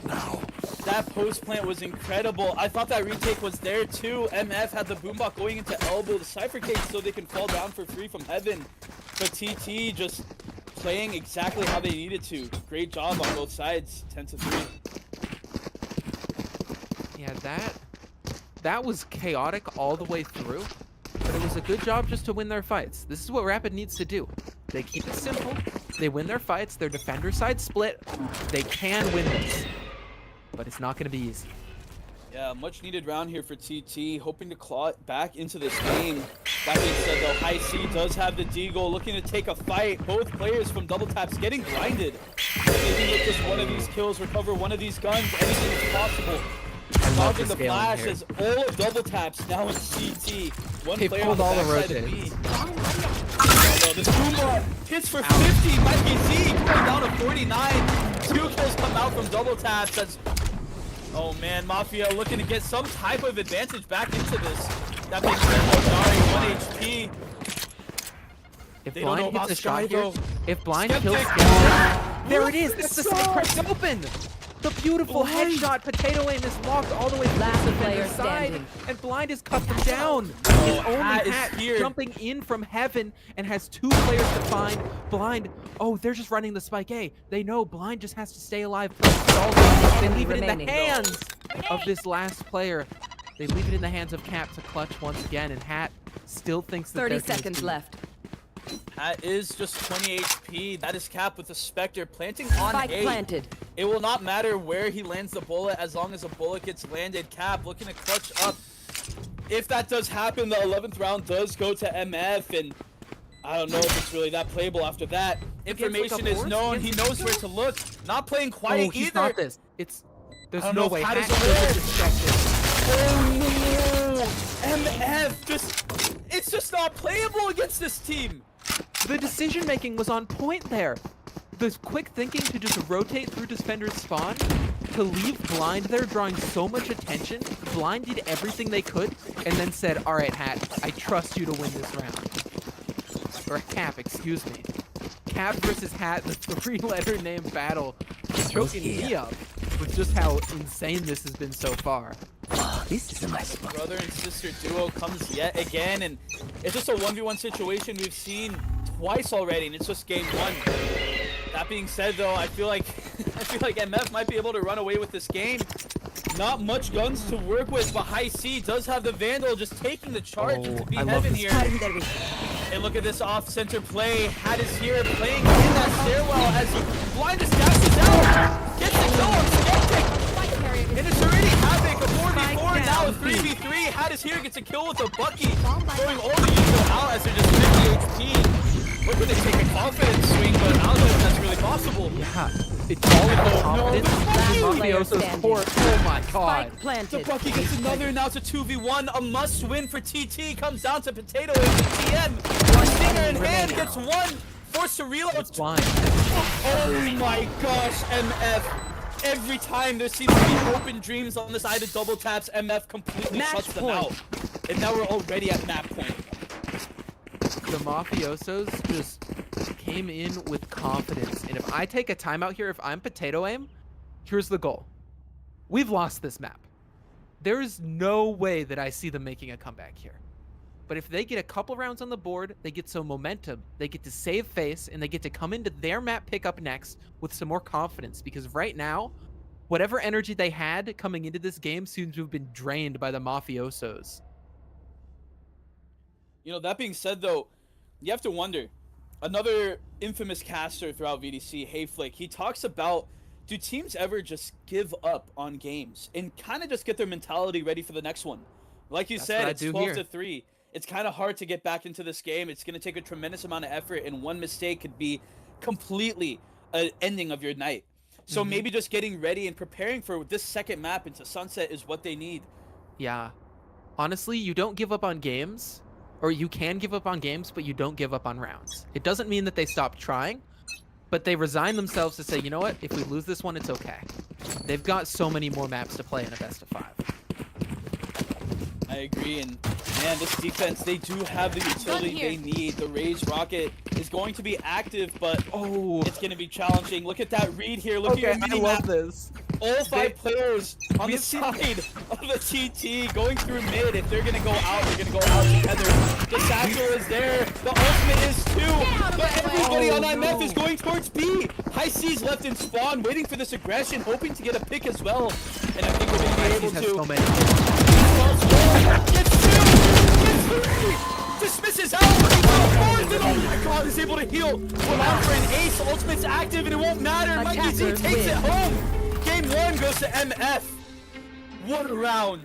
Now. That post plant was incredible. I thought that retake was there too. MF had the boombot going into elbow the Cypher cage so they can fall down for free from heaven. But TT just playing exactly how they needed to. Great job on both sides. 10-3. Yeah, that was chaotic all the way through. But it was a good job just to win their fights. This is what Rapid needs to do. They keep it simple. They win their fights. Their defender side split. They can win this. But it's not going to be easy. Yeah, much needed round here for TT, hoping to claw it back into this game. That being said though, HighSea does have the deagle, looking to take a fight. Both players from double taps getting blinded. If they can get just one of these kills, recover one of these guns, anything is possible. Dodging the flash as all of double taps now in CT. One They player pulled on all the the backside of B. rotates. Oh no, this boombot hits for 50. MikeyZ going down to 49. 2 kills come out from double taps as oh man, Mafia looking to get some type of advantage back into this. That being said, Nari, 1 HP. If They don't know Blind about hits a Sky shot here, though. if Blind Skeptic. kills Skeptic, there it is. That's the side cracked open. The beautiful Blind. headshot. Potato aim is locked all the way to the Last defender's player side, standing. and Blind has cut them down. His only Hat is hat here. jumping in from heaven and has 2 players to find. Blind. Oh, they're just running the spike A. They know Blind just has to stay alive. They leave it in the remaining. hands of this last player. They leave it in the hands of Cap to clutch once again, and Hat still thinks that 30 they're gonna seconds do it. left. That is just 20 HP. That is Cap with the Spectre planting on Spike A. planted. It will not matter where he lands the bullet as long as a bullet gets landed. Cap looking to clutch up. If that does happen, the 11th round does go to MF, and I don't know if it's really that playable after that. Information is known. He knows where to look. Not playing quiet Oh, he's either. not this. There's I don't no know way. if Hat is Hat aware. doesn't expect it. Oh no! MF it's just not playable against this team. The decision making was on point there. The quick thinking to just rotate through defender's spawn, to leave Blind there drawing so much attention. Blind did everything they could and then said, all right, Hat, I trust you to win this round. Or Cap, excuse me. Cap versus Hat, the 3-letter name battle. Choking me up. with just how insane this has been so far. Oh, this is a nice spot. Brother and sister duo comes yet again, and it's just a 1v1 situation we've seen twice already, and it's just game one. That being said, though, I feel like MF might be able to run away with this game. Not much guns to work with, but HighSea does have the Vandal just taking the charge into be heaven here. And look at this off-center play. HatIsHere playing in that stairwell as Blindness dashes out. Gets the kill on Skeptic. And it's already Havoc, a 4v4, now a 3v3. HatIsHere gets a kill with a Bucky, throwing all the usual out as they're just 50 HP. Look, they take a confidence swing, but I don't know if that's really possible. Yeah, it's all about confidence. Mafiosos court. Oh my god. The Bucky gets another, now it's a 2v1. A must win for TT. Comes down to potatoaim and TM. Stinger in hand gets one. Forced to reload. It's blind. Oh my gosh, MF. Every time there seems to be open dreams on the side of double taps, MF completely shuts them out. And now we're already at map point. The Mafiosos just came in with confidence. And if I take a timeout here, if I'm potatoaim, here's the goal. We've lost this map. There is no way that I see them making a comeback here. But if they get a couple rounds on the board, they get some momentum, they get to save face, and they get to come into their map pickup next with some more confidence. Because right now, whatever energy they had coming into this game seems to have been drained by the Mafiosos. You know, that being said, though, you have to wonder. Another infamous caster throughout VDC, HeyFlick, he talks about, do teams ever just give up on games and kind of just get their mentality ready for the next one? Like you said, it's 12-3. It's kind of hard to get back into this game. It's going to take a tremendous amount of effort, and one mistake could be completely an ending of your night. So maybe just getting ready and preparing for this second map into Sunset is what they need. Yeah. Honestly, you don't give up on games. Or you can give up on games, but you don't give up on rounds. It doesn't mean that they stop trying, but they resign themselves to say, you know what, if we lose this one, it's okay. They've got so many more maps to play in a best of 5. I agree, and man, this defense, they do have the utility they need. The Raze Rocket is going to be active, but it's going to be challenging. Look at that read here. Look at your mini map. This. All 5 players on the side of the TT going through mid. If they're going to go out, they're going to go out together. The satchel is there. The ultimate is too. But everybody on MF is going towards B. HighSea's left in spawn, waiting for this aggression, hoping to get a pick as well. And I think we're going to be able to. So many. Gets 2. Gets 3. Dismisses out. Oh my god, is able to heal. We're out for an ace. Ultimate's active and it won't matter. MikeyZ takes it home. Game 1 goes to MF. What a round.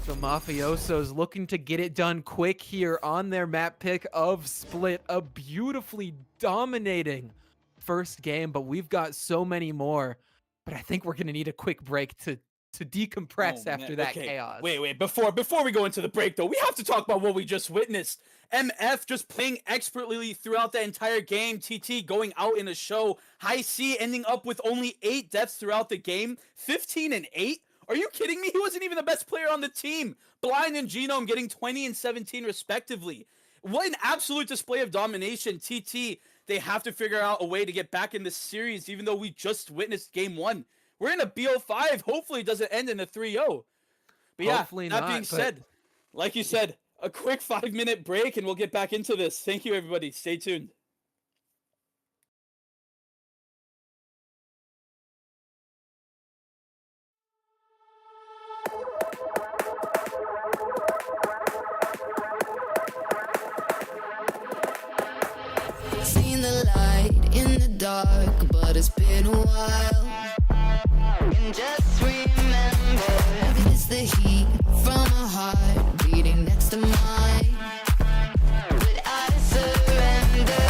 The Mafiosos looking to get it done quick here on their map pick of Split. A beautifully dominating first game, but we've got so many more. But I think we're going to need a quick break to decompress after that chaos. Wait. Before we go into the break, though, we have to talk about what we just witnessed. MF just playing expertly throughout the entire game. TT going out in a show. HighSea ending up with only 8 deaths throughout the game. 15 and 8? Are you kidding me? He wasn't even the best player on the team. Blind and Genome getting 20 and 17 respectively. What an absolute display of domination. TT, they have to figure out a way to get back in this series, even though we just witnessed game 1. We're in a BO5. Hopefully it doesn't end in a 3-0. But yeah, that being said, like you said, a quick 5-minute break and we'll get back into this. Thank you, everybody. Stay tuned. Seen the light in the dark, but it's been a while. And just remember, it's the heat from a heart beating next to mine. But I surrender,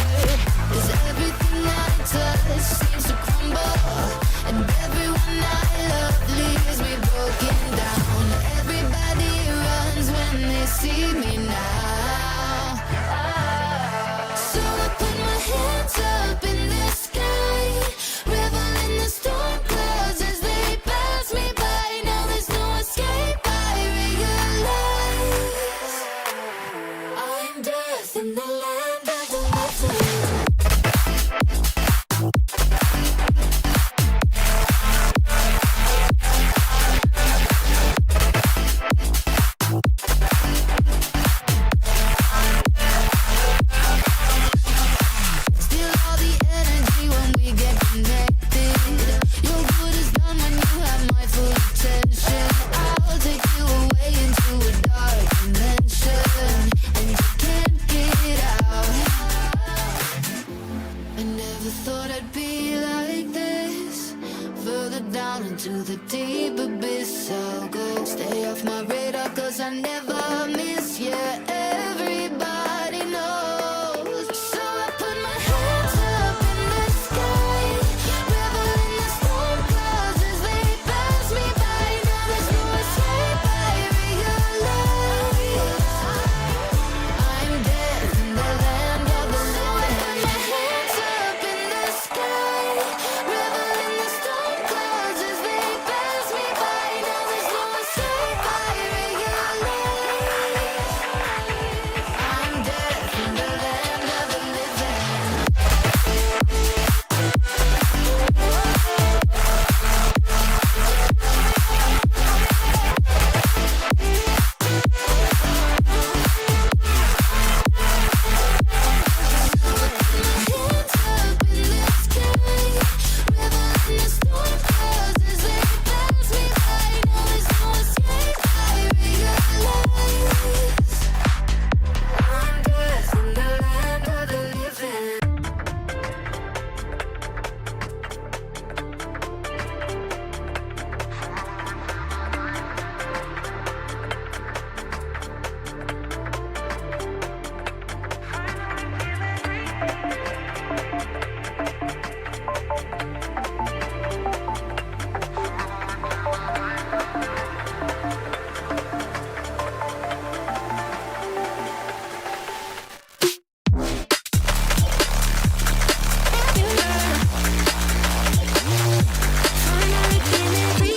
'cause everything I touch seems to crumble, and everyone I love leaves me broken down. Everybody runs when they see me now. So I put my hands up in the sky, revel in the storm clouds as they pass me by. Now there's no escape. to the deep abyss I'll go. Stay off my radar cause I never miss. Yeah, everybody knows. So I put my hands up in the sky, revel in the storm clouds as they pass me by. Now there's no escape, I realize I'm dead in the land of the living. So I put my hands up in the sky, revel in the storm clouds as they pass me by. Now there's no escape, I realize I'm dead in the land of the living. Hands up in the sky, revel in the storm clouds as they pass me by. Now there's no escape, I realize I'm dead in the land of the living. Finally feeling free. Finally feeling free.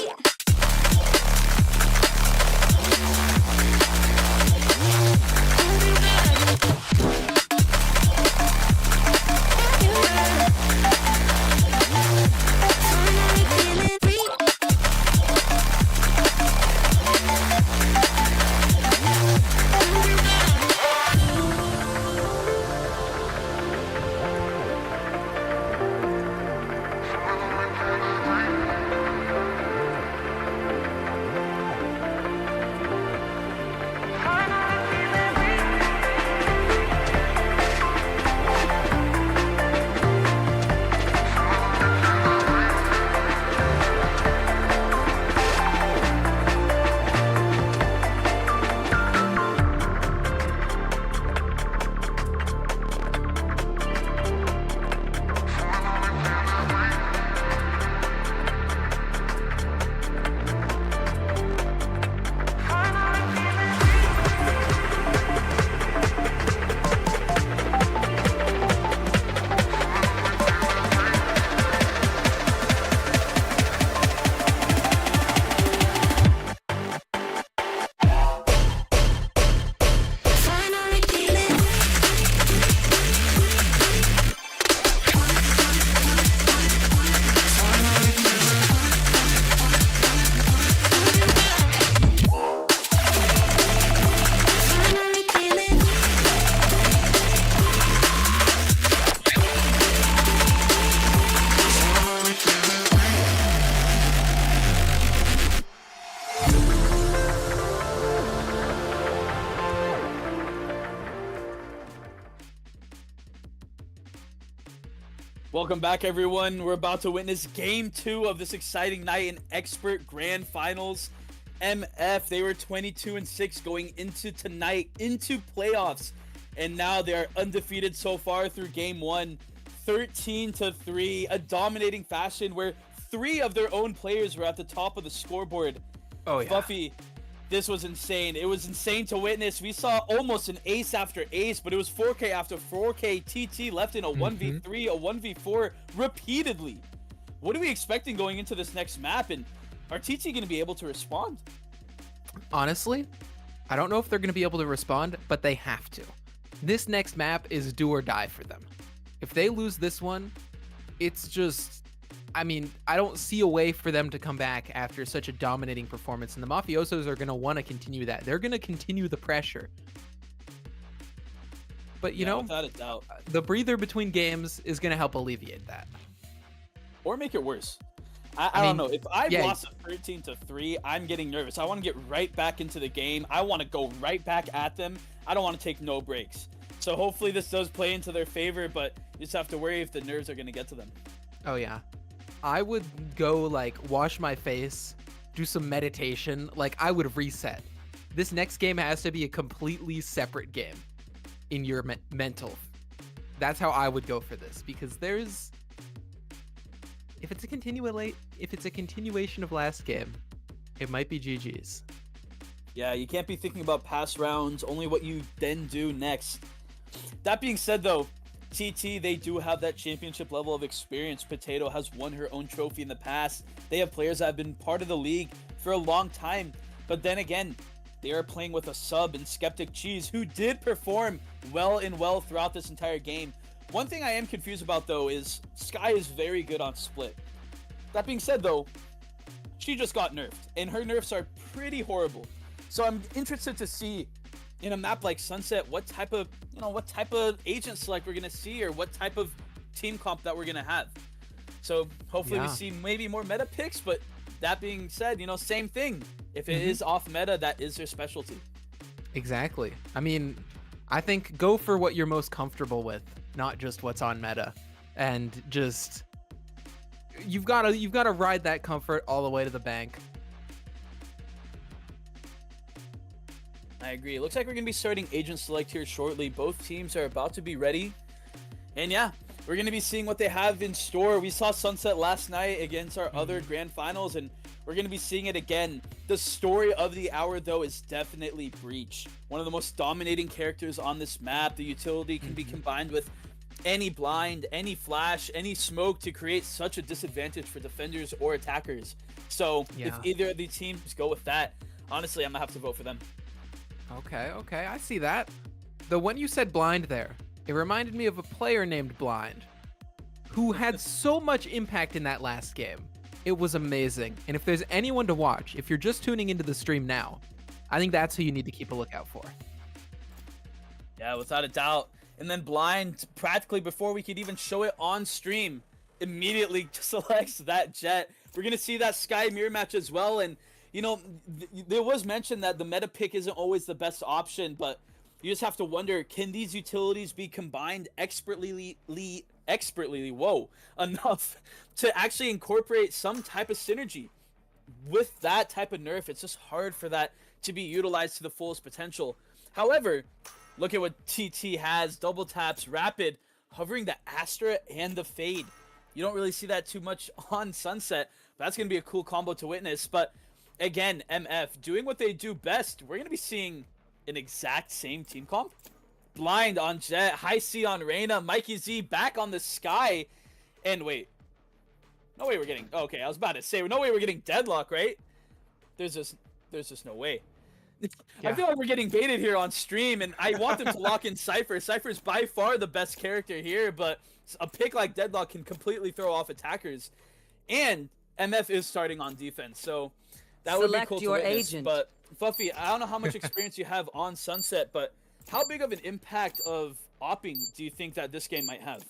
Finally feeling finally feeling Welcome back, everyone. We're about to witness game 2 of this exciting night in expert grand finals. MF, they were 22-6 going into tonight, into playoffs, and now they are undefeated so far through game 1, 13-3, a dominating fashion where 3 of their own players were at the top of the scoreboard. Oh yeah. Fuffy, this was insane. It was insane to witness. We saw almost an ace after ace, but it was 4K after 4K. TT left in a 1v3, a 1v4 repeatedly. What are we expecting going into this next map? And are TT going to be able to respond? Honestly, I don't know if they're going to be able to respond, but they have to. This next map is do or die for them. If they lose this one, it's just... I mean, I don't see a way for them to come back after such a dominating performance, and the Mafiosos are going to want to continue that. They're going to continue the pressure. But, you know, without a doubt, the breather between games is going to help alleviate that. Or make it worse. I don't know. If I lost a 13-3, I'm getting nervous. I want to get right back into the game. I want to go right back at them. I don't want to take no breaks. So hopefully this does play into their favor, but you just have to worry if the nerves are going to get to them. Oh, yeah. I would go like wash my face, do some meditation. Like I would reset. This next game has to be a completely separate game in your mental. That's how I would go for this, because there's, if it's a continuation of last game, it might be GG's. Yeah, you can't be thinking about past rounds, only what you then do next. That being said, though, TT, they do have that championship level of experience. Potato has won her own trophy in the past. They have players that have been part of the league for a long time. But then again, they are playing with a sub in SkepticCheese, who did perform well throughout this entire game. One thing I am confused about, though, is Sky is very good on split. That being said, though, she just got nerfed, and her nerfs are pretty horrible. So I'm interested to see in a map like Sunset what type of agent select we're gonna see, or what type of team comp that we're gonna have. So hopefully we see maybe more meta picks. But that being said, same thing. If it is off meta, that is their specialty. Exactly. I mean, I think go for what you're most comfortable with, not just what's on meta, and just you've got to ride that comfort all the way to the bank. I agree. It looks like we're going to be starting Agent Select here shortly. Both teams are about to be ready. And yeah, we're going to be seeing what they have in store. We saw Sunset last night against our other grand finals, and we're going to be seeing it again. The story of the hour, though, is definitely Breach. One of the most dominating characters on this map. The utility can be combined with any blind, any flash, any smoke to create such a disadvantage for defenders or attackers. So if either of the teams go with that, honestly, I'm going to have to vote for them. Okay, I see that. Though when you said blind there, it reminded me of a player named Blind, who had so much impact in that last game. It was amazing. And if there's anyone to watch, if you're just tuning into the stream now, I think that's who you need to keep a lookout for. Yeah, without a doubt. And then Blind, practically before we could even show it on stream, immediately selects that Jet. We're going to see that Sky mirror match as well. And there was mention that the meta pick isn't always the best option, but you just have to wonder, can these utilities be combined expertly enough to actually incorporate some type of synergy? With that type of nerf, it's just hard for that to be utilized to the fullest potential. However, look at what TT has. Double taps, rapid, hovering the Astra and the Fade. You don't really see that too much on Sunset. That's going to be a cool combo to witness. But again, MF doing what they do best. We're going to be seeing an exact same team comp. Blind on Jet, HighSea on Reyna, MikeyZ back on the Sky. And wait. No way we're getting... Okay, I was about to say, no way we're getting Deadlock, right? There's just no way. I feel like we're getting baited here on stream, and I want them to lock in Cypher. Cypher's by far the best character here, but a pick like Deadlock can completely throw off attackers. And MF is starting on defense, so that would be cool to witness. Agent. But Fuffy, I don't know how much experience you have on Sunset, but how big of an impact of opping do you think that this game might have?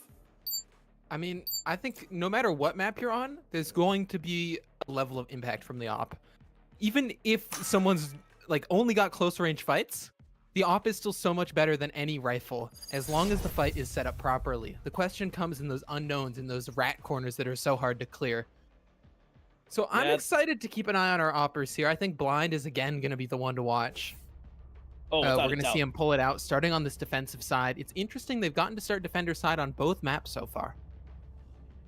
I mean, I think no matter what map you're on, there's going to be a level of impact from the op. Even if someone's like only got close range fights, the op is still so much better than any rifle, as long as the fight is set up properly. The question comes in those unknowns, in those rat corners that are so hard to clear. So I'm excited to keep an eye on our oppers here. I think Blind is again going to be the one to watch. We're going to see him pull it out, starting on this defensive side. It's interesting they've gotten to start defender side on both maps so far.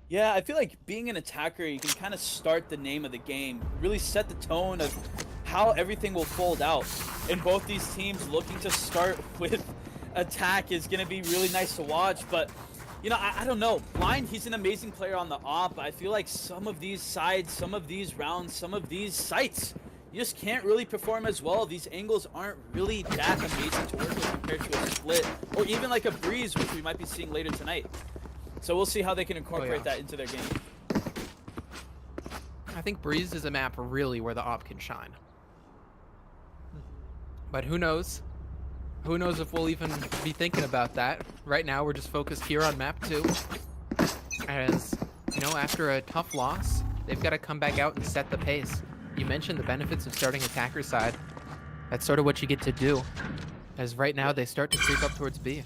Yeah, I feel like being an attacker, you can kind of start the name of the game, really set the tone of how everything will fold out. And both these teams looking to start with attack is going to be really nice to watch. But, I don't know. Blind, he's an amazing player on the op. I feel like some of these sides, some of these rounds, some of these sites, you just can't really perform as well. These angles aren't really that amazing to work with compared to a split, or even like a breeze, which we might be seeing later tonight. So we'll see how they can incorporate that into their game. I think Breeze is a map really where the op can shine. But who knows? Who knows if we'll even be thinking about that. Right now, we're just focused here on map 2. As, after a tough loss, they've got to come back out and set the pace. You mentioned the benefits of starting attacker side. That's sort of what you get to do. As right now, they start to creep up towards B.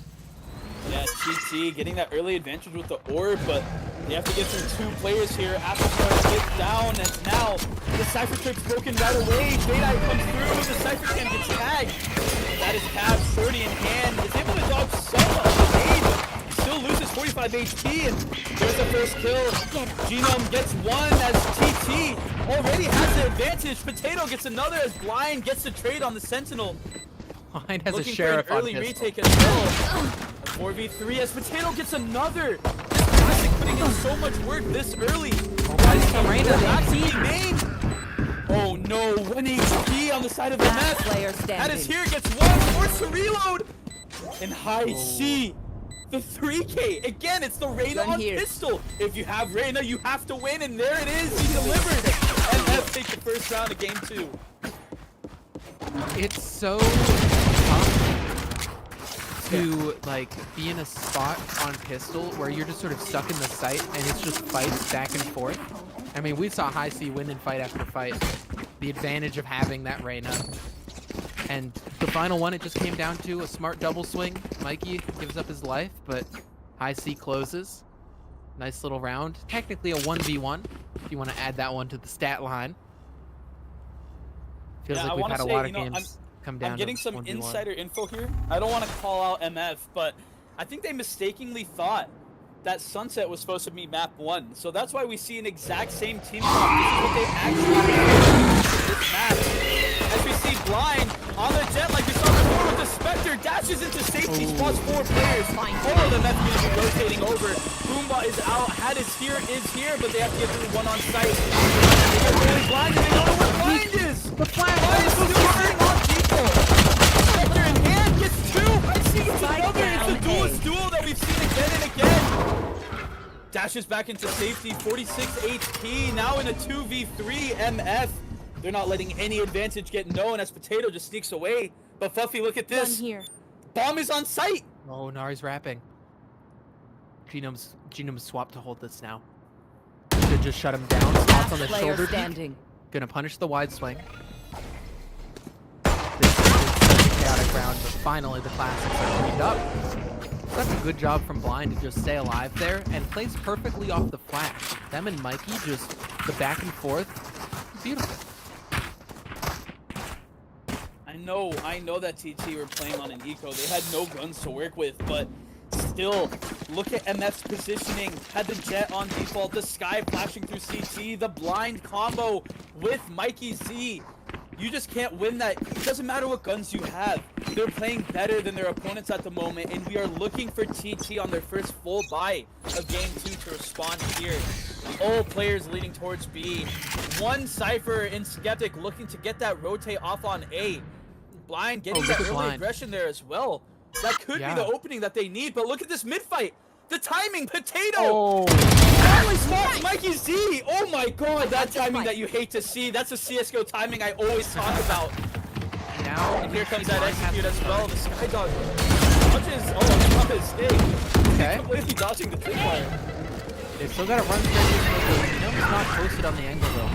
Yeah, TT getting that early advantage with the orb, but They have to get through 2 players here. Afterstar gets down, and now the Cypher trip's broken right away. Jedi comes through, the Cypher cam gets tagged. ThatisCap, 30 in hand, is able to dodge some of the game, but still loses 45 HP, and there's the first kill. Genome gets 1 as TT already has the advantage. Potato gets another as Blind gets the trade on the Sentinel. Blind has Looking a sheriff for an early on pistol. retake as well. A 4v3 as Potato gets another. Classic putting in so much work this early. Oh no, 1 HP on the side of the map. ThatisHere gets 1, forced to reload. And HighSea, the 3K. Again, it's the Reyna on pistol. If you have Reyna, you have to win, and there it is. He delivered. MF take the first round of game 2. It's so tough to like be in a spot on pistol where you're just sort of stuck in the site and it's just fights back and forth. I mean, we saw HighSea win in fight after fight. The advantage of having that Reyna. And the final one, it just came down to a smart double swing. Mikey gives up his life, but HighSea closes. Nice little round. Technically a 1v1, if you want to add that one to the stat line. Feels like we've had a lot of games come down. I'm getting some 1v1. insider info here. I don't want to call out MF, but I think they mistakenly thought that Sunset was supposed to be map 1. So that's why we see an exact same team comp. This is what they actually did for this map. As we see Blind on the jet like we saw before with the Spectre, dashes into safety, spots 4 players. All of them have to be rotating over. Boomba is out, HatisHere is here, but they have to get through 1 on site. They're really blind and they don't know where Blind is! The Blind is still working on people! Spectre in hand gets 2! I see it's another! It's a duelist duel that we've seen again and again! Dashes back into safety, 46 HP, now in a 2v3 MF. They're not letting any advantage get known as Potato just sneaks away. But Fuffy, look at this. Here. Bomb is on site. Oh, Nari's wrapping. Genome's swapped to hold this now. Should just shut him down. Spots on the shoulder peek. Gonna punish the wide swing. This is such a chaotic round, but finally the classics are cleaned up. Such a good job from Blind to just stay alive there and plays perfectly off the flash. Them and Mikey just the back and forth. Beautiful. I know that TT were playing on an eco. They had no guns to work with, but still, look at MF's positioning. Had the jet on default, the sky flashing through CT, the blind combo with MikeyZ. You just can't win that. It doesn't matter what guns you have. They're playing better than their opponents at the moment, and we are looking for TT on their first full buy of game 2 to respond here. All players leading towards B. 1 Cypher in Skeptic looking to get that rotate off on A. Blind getting that early aggression there as well. That could be the opening that they need, but look at this mid-fight. The timing, Potato! Finally spots MikeyZ! Oh my god, that timing that you hate to see. That's a CSGO timing I always talk about. Now, and here comes that execute as well. The Skydog dodges, on his stage. Okay. Completely dodging the tripwire. They've still got to run straight. Genome's not posted on the angle though.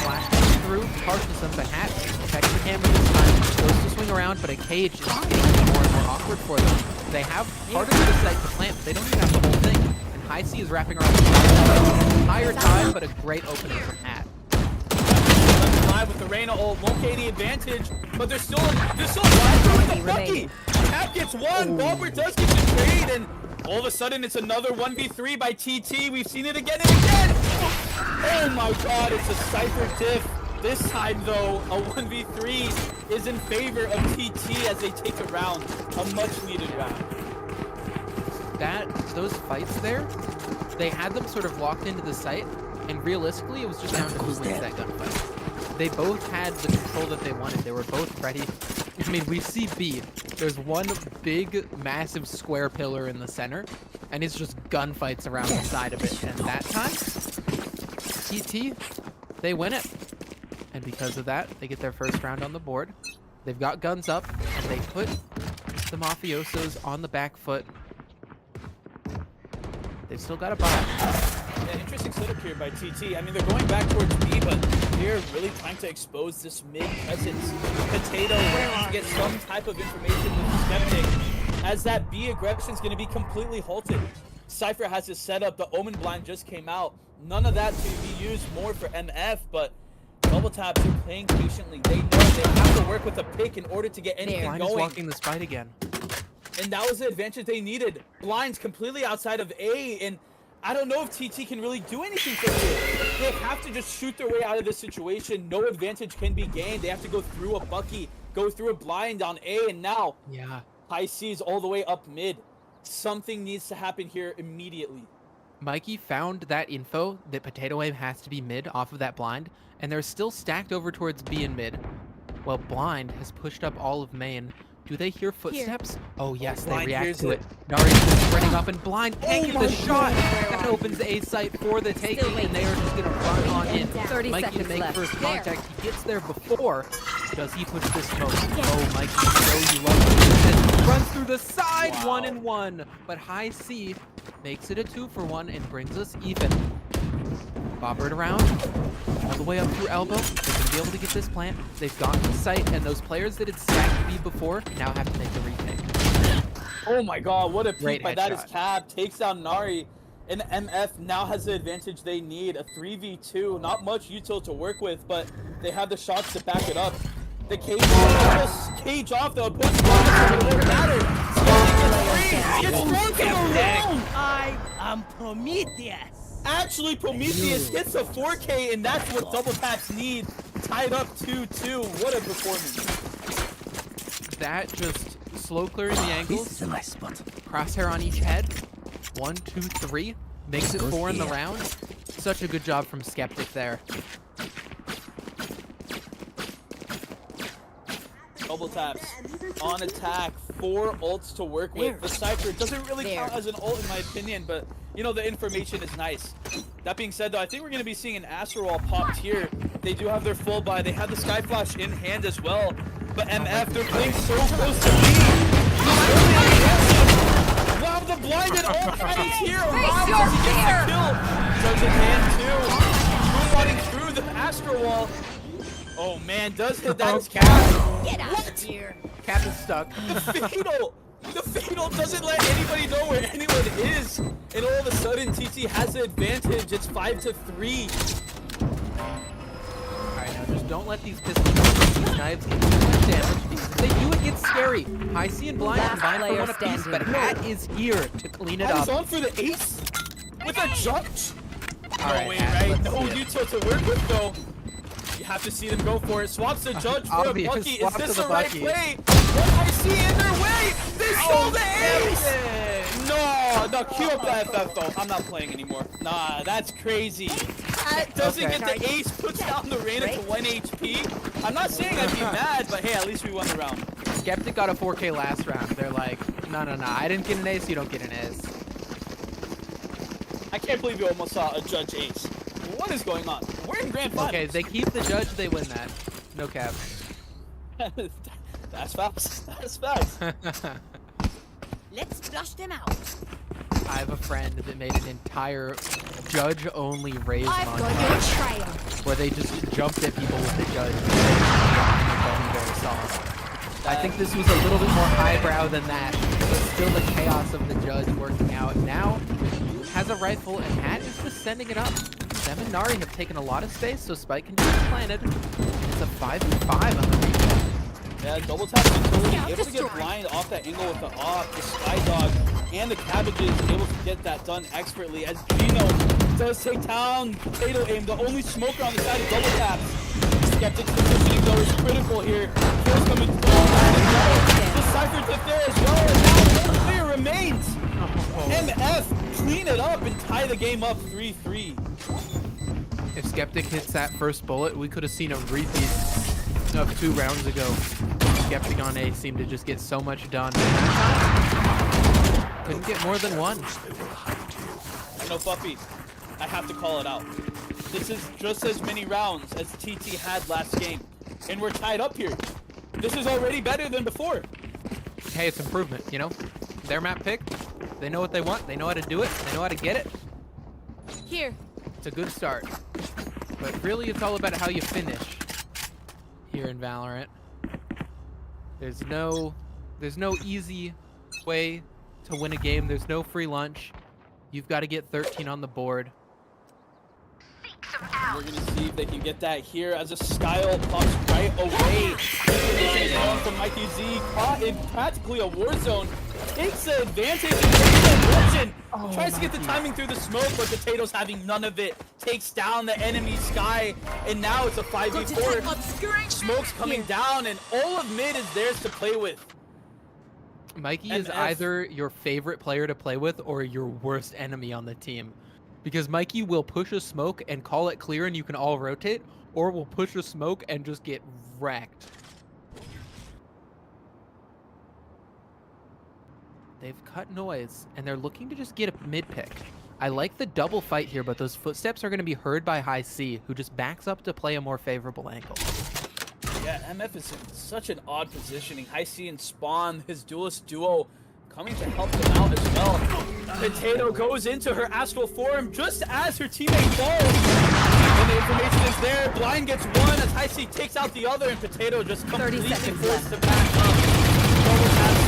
Flash comes through, harshness of the hat. Checks the camera this time. Goes to swing around, but a cage is getting more and more awkward for them. They have part of the site to plant, but they don't even have the whole thing. And HighSea is wrapping around the entire time, but a great opening from Hat. Live with the Reyna ult, won't get any advantage, but they're still alive with the Fuffy. Cap gets 1, bobert does get the trade, and all of a sudden it's another 1v3 by TT. We've seen it again and again. Oh my god, it's a Cypher diff. This time though, a 1v3 is in favor of TT as they take a round, a much needed round. Those fights there, they had them sort of locked into the site, and realistically it was just down to who wins that gunfight. They both had the control that they wanted. They were both ready. I mean, we see B. There's one big, massive square pillar in the center, and it's just gunfights around the side of it. And that time, TT, they win it. And because of that, they get their first round on the board. They've got guns up, and they put the Mafiosos on the back foot. They've still got a buy. Yeah, interesting setup here by TT. I mean, they're going back towards B, but they're really trying to expose this mid presence. Potato to get some type of information with Skeptic, as that B aggression is going to be completely halted. Cypher has his setup. The Omen blind just came out. None of that to be used more for MF, but double taps are playing patiently. They know they have to work with a pick in order to get anything Blind going. is walking the spite again. And that was the advantage they needed. Blinds completely outside of A, and I don't know if TT can really do anything for you. They have to just shoot their way out of this situation. No advantage can be gained. They have to go through a Bucky, go through a blind on A, and now HighSea is all the way up mid. Something needs to happen here immediately. Mikey found that info that potatoaim has to be mid off of that blind, and they're still stacked over towards B and mid. Well, blind has pushed up all of main. Do they hear footsteps? Oh yes, they react to it. Nari's just sprinting up, and blind can't get the shot. That opens A site for the taking, and they are just gonna run on in. 30 Mikey seconds to make left. first contact. He gets there before. Does he push this smoke? Oh, Mikey, you love it. And he runs through the side, 1-1. But HighSea makes it a 2-for-1 and brings us even. Bobert around, all the way up through elbow. They're gonna be able to get this plant. They've gotten the site, and those players that had stacked B before now have to make the retake. Oh my god, what a peek by headshot. ThatisCap. Takes down Nari, and MF now has the advantage they need. A 3v2, not much util to work with, but they have the shots to back it up. The cage off the opposing it won't matter. It's thrown to the room. I am Prometheus. Actually, Prometheus hits a 4K, and that's what double taps need. Tied up 2-2. What a performance. That just slow clearing the angles. This is a nice spot. Crosshair on each head. 1, 2, 3. Makes it 4 in the round. Such a good job from Skeptic there. Double taps on attack. 4 ults to work with. The Cypher doesn't really count as an ult in my opinion, but you know, the information is nice. That being said, though, I think we're going to be seeing an Astro Wall popped here. They do have their full buy. They have the Sky Flash in hand as well. But MF, they're playing so close to me. Wow, the blinded ult is here. Wow, does he get the kill? Does it hand too. Running through the Astro Wall. Oh man, does hit that Cap. Get out of here. Cap is stuck. The Fatal doesn't let anybody know where anyone is. And all of a sudden, TT has the advantage. It's 5-3. Alright, now just don't let these pistols these knives get too much damage, because if they do, it gets scary. HighSea and blind combine for one apiece, but Hat is here to clean it up. Hat is on for the ace with a judge. Alright, no way, Hat, right? let's No see it. util to work with, though. You have to see them go for it. Swaps the judge for a Obvious Bucky. Is swap to this the the right Bucky. play? HighSea in their way. They stole the ace. No, cue up the FF though. I'm not playing anymore. Nah, that's crazy. Hat doesn't get the ace, puts down the Reyna to 1 HP. I'm not saying I'd be mad, but hey, at least we won the round. Skeptic got a 4K last round. They're like, no, I didn't get an ace, you don't get an ace. I can't believe you almost saw a judge ace. What is going on? We're in grand finals. Okay, they keep the judge, they win that. No cap. That's facts. That's facts. Let's flush them out. I have a friend that made an entire judge-only raise I've got montage your trail. where they just jumped at people with the judge. Very soft. I think this was a little bit more highbrow than that, but still the chaos of the judge working out. Now has a rifle, and Hat is just sending it up. Them and Nari have taken a lot of space, so Spike can be planted. It's a 5v5 on the replay. Yeah, double tap utility, able to get blind off that angle with the off, the Sky Dog, and the Cabbages able to get that done expertly as Gino does take down potatoaim, the only smoker on the side of double taps. Skeptic's positioning though is critical here. Kills coming through. The Cypher tip there as well, and now one player remains. MF clean it up and tie the game up 3-3. If Skeptic hits that first bullet, we could have seen a repeat of 2 rounds ago. Skeptic on A seemed to just get so much done. Couldn't get more than 1. You know, Fuffy, I have to call it out. This is just as many rounds as TT had last game. And we're tied up here. This is already better than before. Hey, it's improvement, you know? Their map pick, they know what they want, they know how to do it, they know how to get it. Here. It's a good start. But really, it's all about how you finish here in Valorant. There's no easy way to win a game. There's no free lunch. You've got to get 13 on the board. We're going to see if they can get that here as a Skyle pops right away. From MikeyZ, caught in practically a war zone. Takes the advantage and tries to get the timing through the smoke, but Potatoes having none of it. Takes down the enemy Sky, and now it's a 5v4. Smoke's coming down, and all of mid is theirs to play with. Mikey is either your favorite player to play with or your worst enemy on the team. Because Mikey will push a smoke and call it clear and you can all rotate, or will push a smoke and just get wrecked. They've cut noise, and they're looking to just get a mid pick. I like the double fight here, but those footsteps are going to be heard by HighSea, who just backs up to play a more favorable angle. Yeah, MF is in such an odd positioning. HighSea and Spawn, his duelist duo, coming to help them out as well. Potato goes into her astral form just as her teammate falls. And the information is there. Blind gets one as HighSea takes out the other, and Potato just completely forced to back up.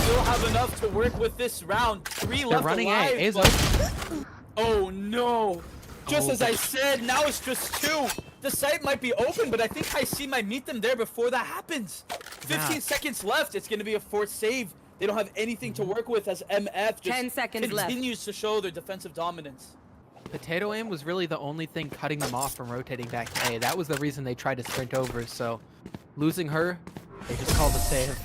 Still have enough to work with this round. 3 left alive. Oh no. Just as I said, now it's just 2. The site might be open, but I think HighSea might meet them there before that happens. 15 seconds left. It's going to be a forced save. They don't have anything to work with as MF just continues to show their defensive dominance. Potatoaim was really the only thing cutting them off from rotating back to A. That was the reason they tried to sprint over, so losing her, they just called a save.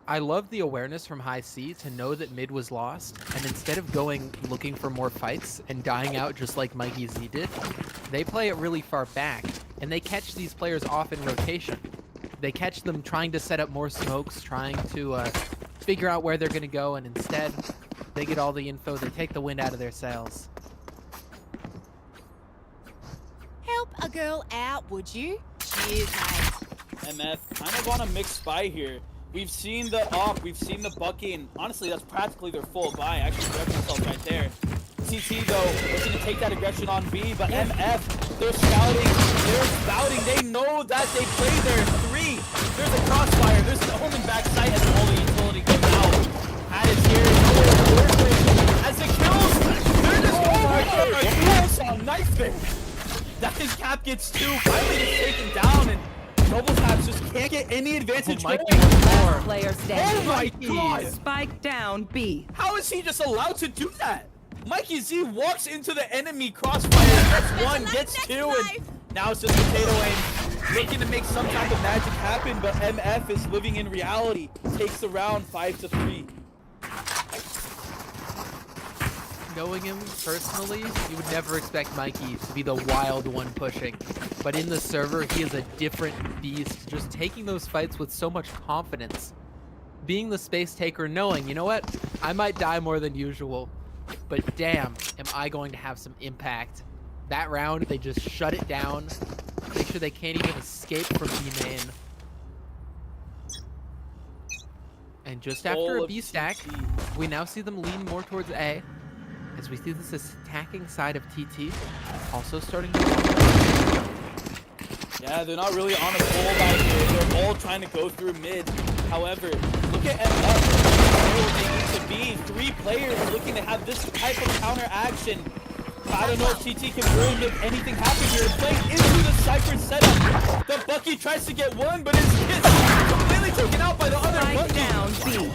I love the awareness from HighSea to know that mid was lost, and instead of going looking for more fights and dying out just like MikeyZ did, they play it really far back, and they catch these players off in rotation. They catch them trying to set up more smokes, trying to figure out where they're going to go, and instead, they get all the info, they take the wind out of their sails. Help a girl out, would you? Cheers, mate. MF kind of on a mixed buy here. We've seen the AWP, we've seen the bucky, and honestly, that's practically their full buy. I actually grabbed myself right there. TT, though, looking to take that aggression on B, but MF, they're spouting. They know that they play their 3. There's a crossfire, there's an omen backside, and all the utility goes out. ThatisHere, as it kills, they're just over. A knife there. ThatisCap gets 2, finally gets taken down, and ThatisCap just can't get any advantage going. Player standing. Oh my god! Spike down B. How is he just allowed to do that? MikeyZ walks into the enemy crossfire, gets 1, gets 2, and now it's just potatoaim. Looking to make some type of magic happen, but MF is living in reality. Takes the round 5-3. Knowing him personally, you would never expect Mikey to be the wild one pushing. But in the server, he is a different beast, just taking those fights with so much confidence. Being the space taker, knowing, you know what, I might die more than usual, but damn, am I going to have some impact. That round, they just shut it down, make sure they can't even escape from B main. And just after a B stack, we now see them lean more towards A. As we see this attacking side of TT also starting to... Yeah, they're not really on a full out here. They're all trying to go through mid. However, look at MF. Where they need to be. 3 players looking to have this type of counter action. I don't know if TT can really make anything happen here. Playing into the Cypher setup. The Bucky tries to get 1, but is completely taken out by the other Bucky. Down B.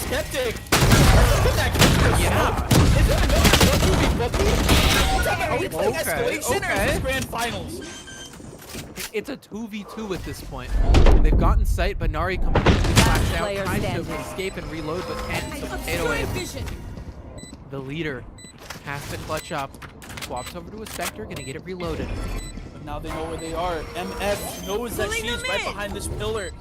Skeptic. Look at that. Yeah. Is there another Bucky? Are we playing escalation or is this grand finals? It's a 2v2 at this point. They've gotten sight, but Nari completely flashed out, trying to escape and reload, but can't. So potatoaim. The leader has to clutch up. Swaps over to a Spectre, gonna get it reloaded. But now they know where they are. MF knows that she's right behind this pillar.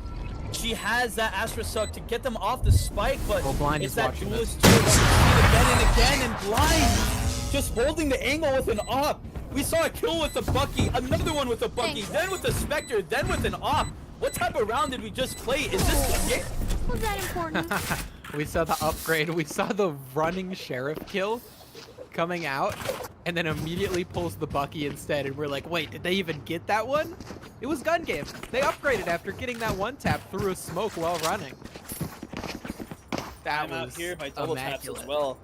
She has that Astra Suck to get them off the spike, but it's that duelist again and again, and Blind just holding the angle with an AWP. We saw a kill with the Bucky, another one with a Bucky, then with the Spectre, then with an AWP. What type of round did we just play? Is this game? Was that important? We saw the upgrade. We saw the running sheriff kill coming out, and then immediately pulls the Bucky instead, and we're like, wait, did they even get that one? It was gun game. They upgraded after getting that one tap through a smoke while running. That Time out was here by double taps as well.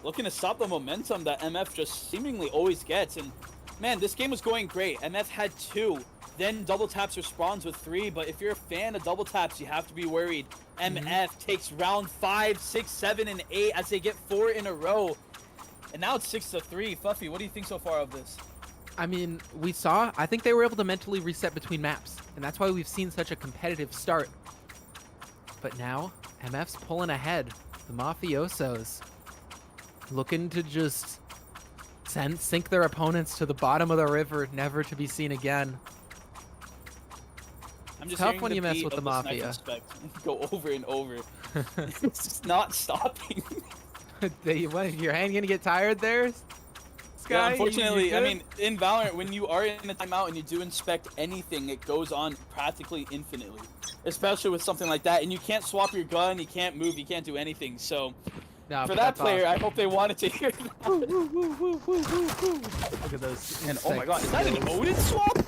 Looking to stop the momentum that MF just seemingly always gets. And man, this game was going great. MF had 2. Then double taps responds with 3. But if you're a fan of double taps, you have to be worried. MF takes round 5, 6, 7, and 8 as they get 4 in a row. And now it's 6-3. Fuffy, what do you think so far of this? I mean, I think they were able to mentally reset between maps, and that's why we've seen such a competitive start. But now, MF's pulling ahead. The Mafiosos looking to just sink their opponents to the bottom of the river, never to be seen again. I'm just tough when you mess with the Mafia. Go over and over. It's just not stopping. What, your hand gonna get tired there? Yeah, unfortunately, I mean, in Valorant, when you are in a timeout and you do inspect anything, it goes on practically infinitely. Especially with something like that, and you can't swap your gun, you can't move, you can't do anything. So, for that player, awesome. I hope they wanted to hear that. Look at those. And oh my god, is that an Odin swap?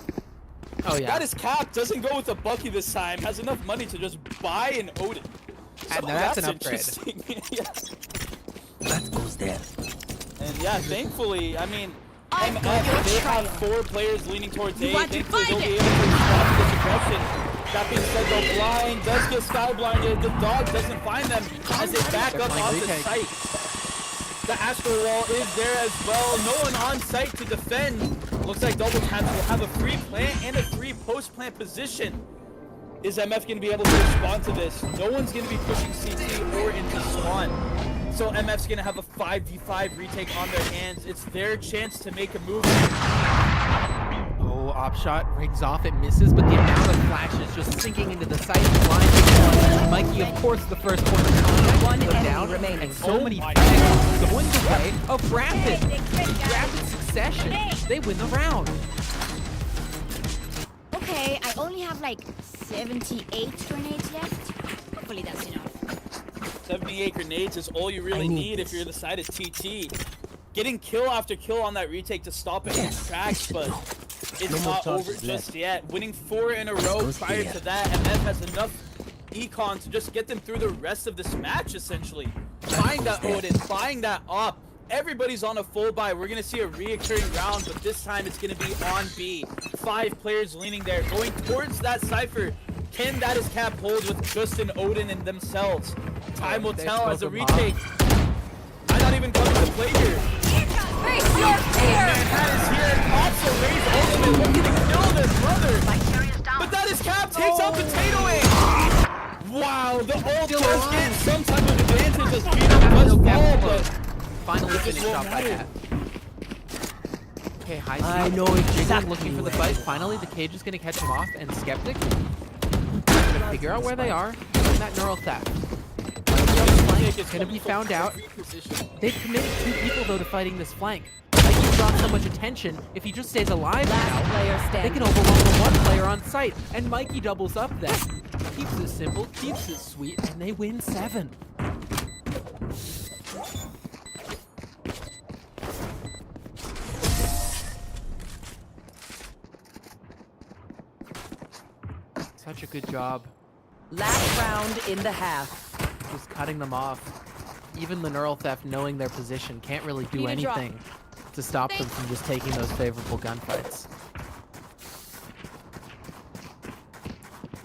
Oh yeah. ThatisCap doesn't go with a Bucky this time, has enough money to just buy an Odin. So that's an upgrade. Yeah. That goes there. And yeah, thankfully, I mean, MF, they have 4 players leaning towards A. Thankfully, they'll be able to stop this aggression. That being said, the blind does get sky blinded. The dog doesn't find them as they back up off the site. The astral wall is there as well. No one on site to defend. Looks like double taps will have a free plant and a 3 post-plant position. Is MF going to be able to respond to this? No one's going to be pushing CT or into spawn. So MF's going to have a 5v5 retake on their hands. It's their chance to make a move. Oh, op shot rings off, it misses, but the amount of flashes just sinking into the sight of blind. Mikey, of course, the first point of contact. One enemy down, remaining. and so many frags going the way of rapid succession. They win the round. Okay, I only have like 78 grenades left. Hopefully that's enough. 78 grenades is all you really need if you're the side of TT. Getting kill after kill on that retake to stop it in tracks, but it's not over just yet. Winning 4 in a row prior to that, MF has enough econ to just get them through the rest of this match, essentially. Buying that Odin, buying that op. Everybody's on a full buy. We're going to see a reoccurring round, but this time it's going to be on B. 5 players leaning there, going towards that Cypher. Can ThatisCap hold with just an Odin in themselves? Time will tell as a retake. I'm not even coming to play here. Man, ThatisHere and also raise ultimate looking to kill this brother. But ThatisCap takes out potatoaim. Wow, the ult does get some type of advantage as Gino does fall, but finally finished off by that. Okay, HighSea. I know exactly. Looking for the fight. Finally, the cage is going to catch him off, and Skeptic going to figure out where they are. And that neural theft. It's going to be found out. They've committed 2 people, though, to fighting this flank. Mikey draws so much attention. If he just stays alive now, they can overwhelm the 1 player on site. And Mikey doubles up then. Keeps it simple, keeps it sweet, and they win 7. Such a good job. Last round in the half. Just cutting them off. Even the neural theft, knowing their position, can't really do anything to stop them from just taking those favorable gunfights.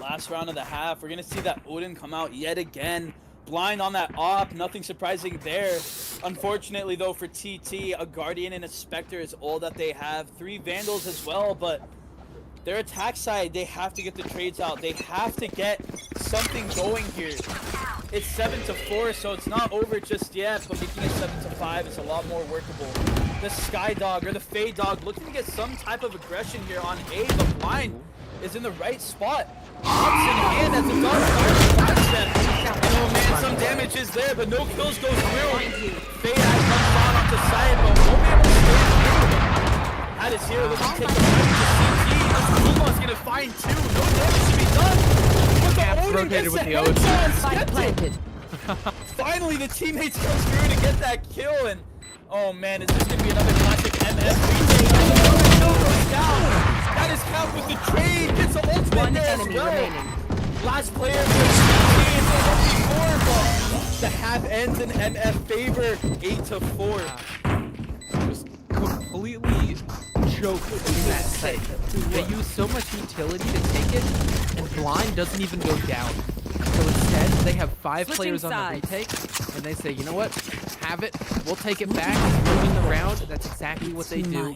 Last round of the half, we're gonna see that Odin come out yet again. Blind on that op, nothing surprising there. Unfortunately though for TT, a Guardian and a Spectre is all that they have. 3 Vandals as well, but their attack side, they have to get the trades out. They have to get something going here. It's 7-4, so it's not over just yet, but making it 7-5 is a lot more workable. The Sky Dog or the Fade Dog looking to get some type of aggression here on A. The blind is in the right spot. Ups in hand as the dog starts to sidestep. Oh man, some damage is there, but no kills goes through. Fade has comes down onto side, but won't be able to stay through. ThatisHere looking to take the fight to CT. Kuma's gonna find 2. No damage to be done. But the Odin gets the headshot planted. Finally, the teammates come through to get that kill, and oh man, is this gonna be another classic MF retake? And the Odin still goes down. ThatisCap with the trade gets the ultimate there as well. Last player for TT, but the half ends in MF favor, 8-4. Just completely choked in that site. They use so much utility to take it, and blind doesn't even go down. So instead, they have 5 players on the retake, and they say, you know what? Have it. We'll take it back. We'll win the round. That's exactly what they do.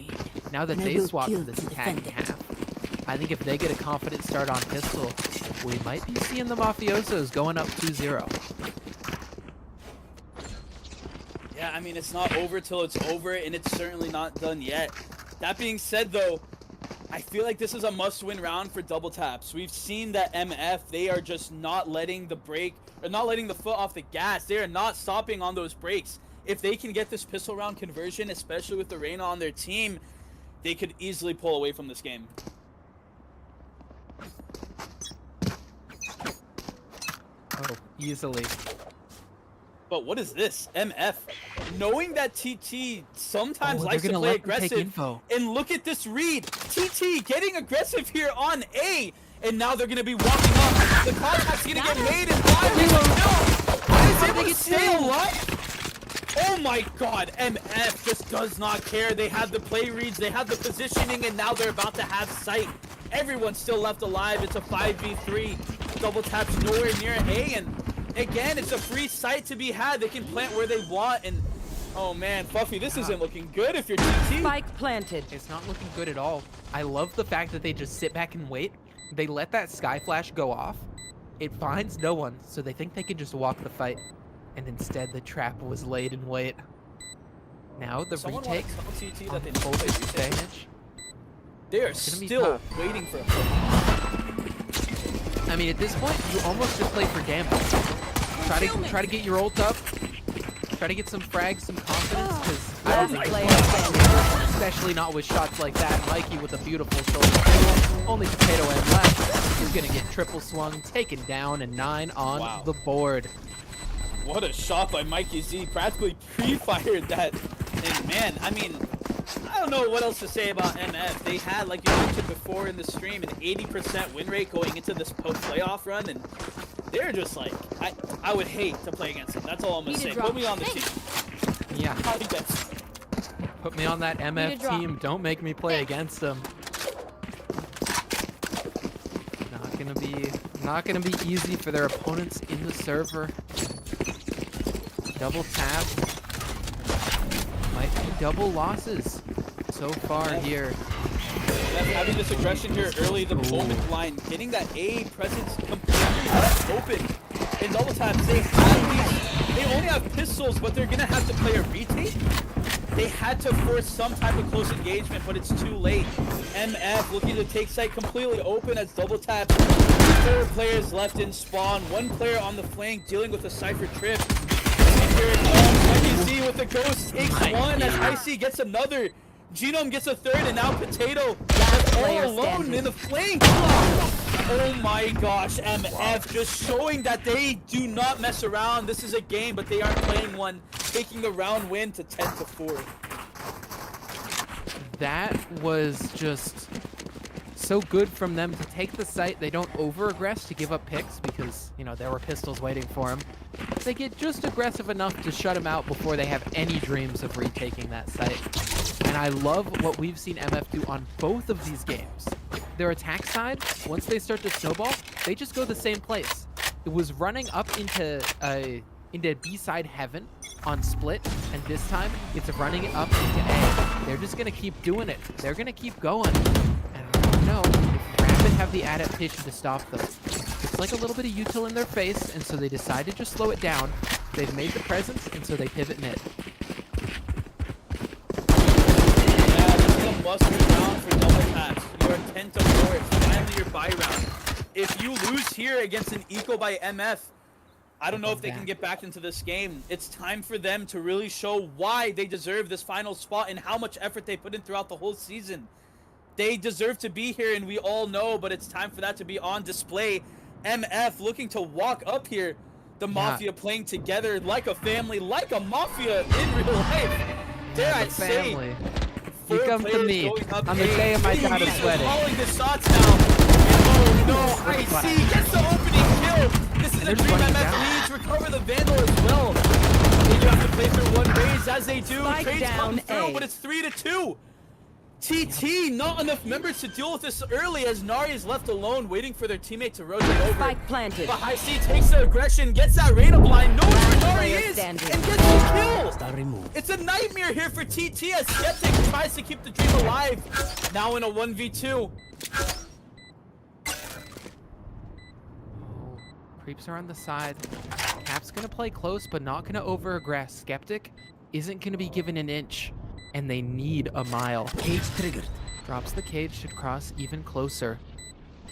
Now that they swapped this attack in half, I think if they get a confident start on pistol, we might be seeing the Mafiosos going up 2-0. Yeah, I mean, it's not over till it's over, and it's certainly not done yet. That being said, though, I feel like this is a must-win round for double taps. We've seen that MF, they are just not letting the brake, or not letting the foot off the gas. They are not stopping on those brakes. If they can get this pistol round conversion, especially with the Reyna on their team, they could easily pull away from this game. Oh, easily. But what is this? MF. Knowing that TT sometimes likes to play aggressive. And look at this read. TT getting aggressive here on A. And now they're going to be walking up. The contact's going to get made. And why is able to stay alive? Oh my god. MF just does not care. They have the play reads. They have the positioning. And now they're about to have sight. Everyone's still left alive. It's a 5v3. Double taps nowhere near A. And again, it's a free site to be had. They can plant where they want, and oh man, Fuffy, this isn't looking good if you're TT. Spike planted. It's not looking good at all. I love the fact that they just sit back and wait. They let that sky flash go off. It finds no one, so they think they can just walk the fight. And instead, the trap was laid in wait. Now the retake on full advantage. They are still waiting for a play. I mean, at this point, you almost just play for damage. Try to get your ult up. Try to get some frags, some confidence, because I don't think, especially not with shots like that. Mikey with a beautiful shoulder. Only potatoaim left. He's gonna get triple swung, taken down, and 9 on the board. What a shot by MikeyZ! Practically pre-fired that. And man, I mean, I don't know what else to say about MF. They had, like you mentioned before in the stream, an 80% win rate going into this post-playoff run, and they're just like, I would hate to play against them. That's all I'm gonna say. Put me on the team. Yeah. Put me on that MF team. Don't make me play against them. Not gonna be easy for their opponents in the server. Double tap. Might be double losses so far here. Having this aggression here early, the moment line, getting that A presence completely left open. In double taps, they only have pistols, but they're gonna have to play a retake. They had to force some type of close engagement, but it's too late. MF looking to take site completely open as double taps. 4 players left in spawn, 1 player on the flank dealing with a cypher trip. And here it comes, MikeyZ with the ghost takes 1 as HighSea gets another. Genome gets a 3rd, and now Potato all alone in the flank. Oh my gosh, MF just showing that they do not mess around. This is a game, but they aren't playing one, taking the round win to 10-4. That was just so good from them to take the site. They don't over-aggress to give up picks because, you know, there were pistols waiting for them. They get just aggressive enough to shut them out before they have any dreams of retaking that site. And I love what we've seen MF do on both of these games. Their attack side, once they start to snowball, they just go the same place. It was running up into B-side heaven on split, and this time it's running it up into A. They're just gonna keep doing it. They're gonna keep going. And I don't know if Rapid have the adaptation to stop them. It's like a little bit of util in their face, and so they decide to just slow it down. They've made the presence, and so they pivot mid. Must-win round for double taps. You are 10-4. It's finally your bye round. If you lose here against an eco by MF, I don't know if they can get back into this game. It's time for them to really show why they deserve this final spot and how much effort they put in throughout the whole season. They deserve to be here, and we all know, but it's time for that to be on display. MF looking to walk up here. The Mafia playing together like a family, like a Mafia in real life. Dare I say. You come to me on the day of my god of sweating. Calling the shots now. And oh no, HighSea gets the opening This is a dream. MF leads, recover the Vandal as well. They do have to play through one raise as they do. Trades come through, but it's 3-2. TT, not enough members to deal with this early as Nari is left alone waiting for their teammate to rotate over. Spike planted. But HighSea takes the aggression, gets that Reyna blind, knows where Nari is, and gets the kill. It's a nightmare here for TT as Skeptic tries to keep the dream alive. Now in a 1v2. Creeps are on the side. Cap's gonna play close, but not gonna over-aggress. Skeptic isn't gonna be given an inch, and they need a mile. Cage triggered. Drops the cage, should cross even closer.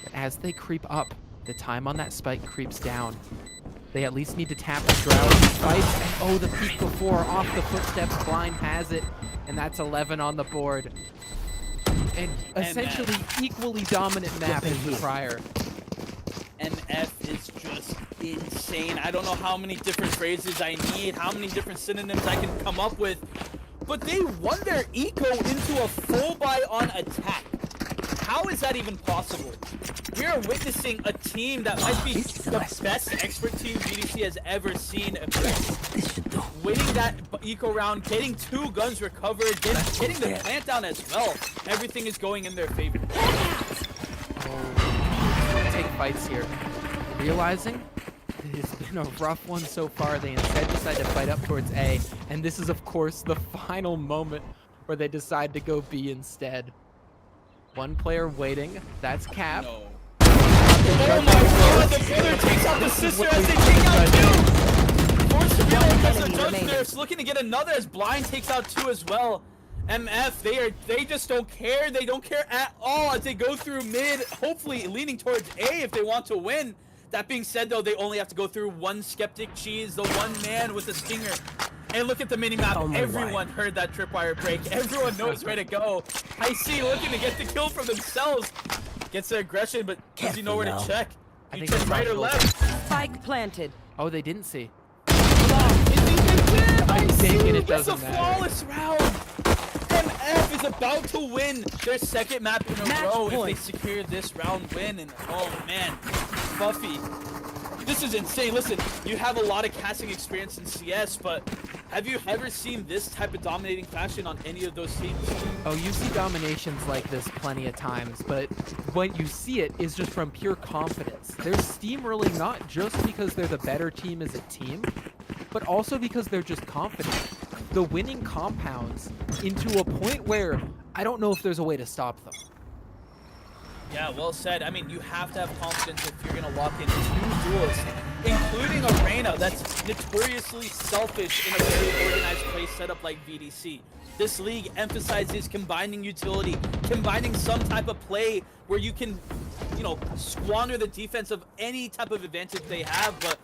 But as they creep up, the time on that spike creeps down. They at least need to tap the Drought. Fights, and oh, the peek before, off the footsteps, Blind has it, and that's 11 on the board. And essentially equally dominant map as the prior. MF is just insane. I don't know how many different phrases I need, how many different synonyms I can come up with, but they won their eco into a full buy on attack. How is that even possible? We are witnessing a team that might be the best expert team BDC has ever seen. Winning that eco round, getting 2 guns recovered, getting the plant down as well. Everything is going in their favor. Take fights here. Realizing it's been a rough one so far, they instead decide to fight up towards A, and this is of course the final moment where they decide to go B instead. One player waiting, that's Cap. No. Oh my god, the brother takes out the sister as they take out 2! Forced to realize that's a judge there, it's looking to get another as Blind takes out 2 as well. MF, they just don't care. They don't care at all as they go through mid, hopefully leaning towards A if they want to win. That being said, though, they only have to go through one SkepticCheese, the one man with a stinger. And look at the minimap. Everyone heard that tripwire break. Everyone knows where to go. HighSea looking to get the kill for themselves. Gets the aggression, but does he know where to check? I You think check right or left? Spike planted. Oh, they didn't see. I think it It's a doesn't matter. flawless round. MF is about to win their second map in a row if they secure this round win. And oh man, Fuffy, this is insane. Listen, you have a lot of casting experience in CS, but have you ever seen this type of dominating fashion on any of those teams? Oh, you see dominations like this plenty of times, but when you see it is just from pure confidence. They're steamrolling not just because they're the better team as a team, but also because they're just confident. The winning compounds into a point where I don't know if there's a way to stop them. Yeah, well said. I mean, you have to have confidence if you're going to lock in 2 duels, including a Reyna that's notoriously selfish in a very organized play setup like VDC. This league emphasizes combining utility, combining some type of play where you can, you know, squander the defense of any type of advantage they have, but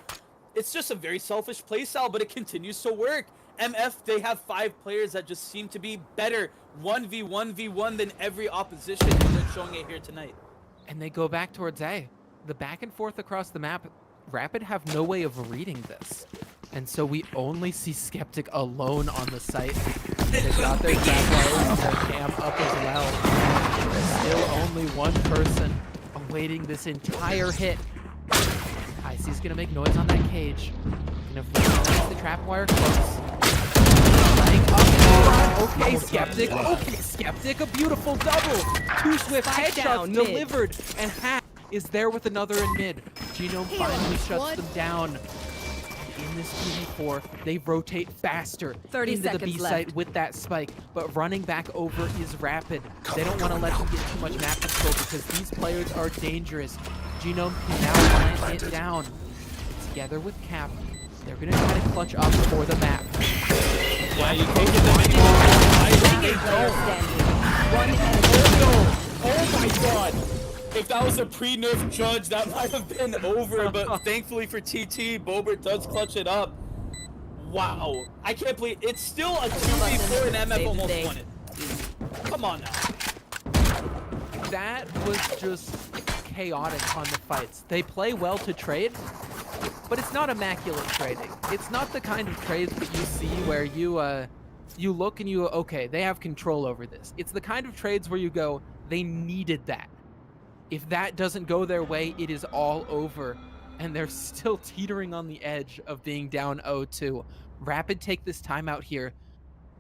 it's just a very selfish play style, but it continues to work. MF, they have 5 players that just seem to be better 1v1v1 than every opposition, and they're showing it here tonight. And they go back towards A. The back and forth across the map, Rapid have no way of reading this. And so we only see Skeptic alone on the site. They've got their Jaguars, their camp up as well. There's still only one person awaiting this entire hit. HighSea's gonna make noise on that cage. Gonna release the trap wire close. Okay, Skeptic. Okay, Skeptic. A beautiful double. 2 swift headshots delivered. And Hat is there with another in mid. Genome finally shuts them down. In this 2v4, they rotate faster 30 into the seconds B site with that spike. But running back over is Rapid. They don't want to let them get too much map control because these players are dangerous. Genome can now plant it down. Together with Cap, they're going to try to clutch up for the map. Yeah, you can't get them anymore. Oh my god! If that was a pre-nerf judge, that might have been over, but thankfully for TT, bobert does clutch it up. Wow. I can't believe it's still a 2v4 and MF almost won it. Come on now. That was just chaotic on the fights. They play well to trade, but it's not immaculate trading. It's not the kind of trades that you see where you look and you, okay, they have control over this. It's the kind of trades where you go, they needed that. If that doesn't go their way, it is all over. and they're still teetering on the edge of being down 0-2. Rapid take this timeout here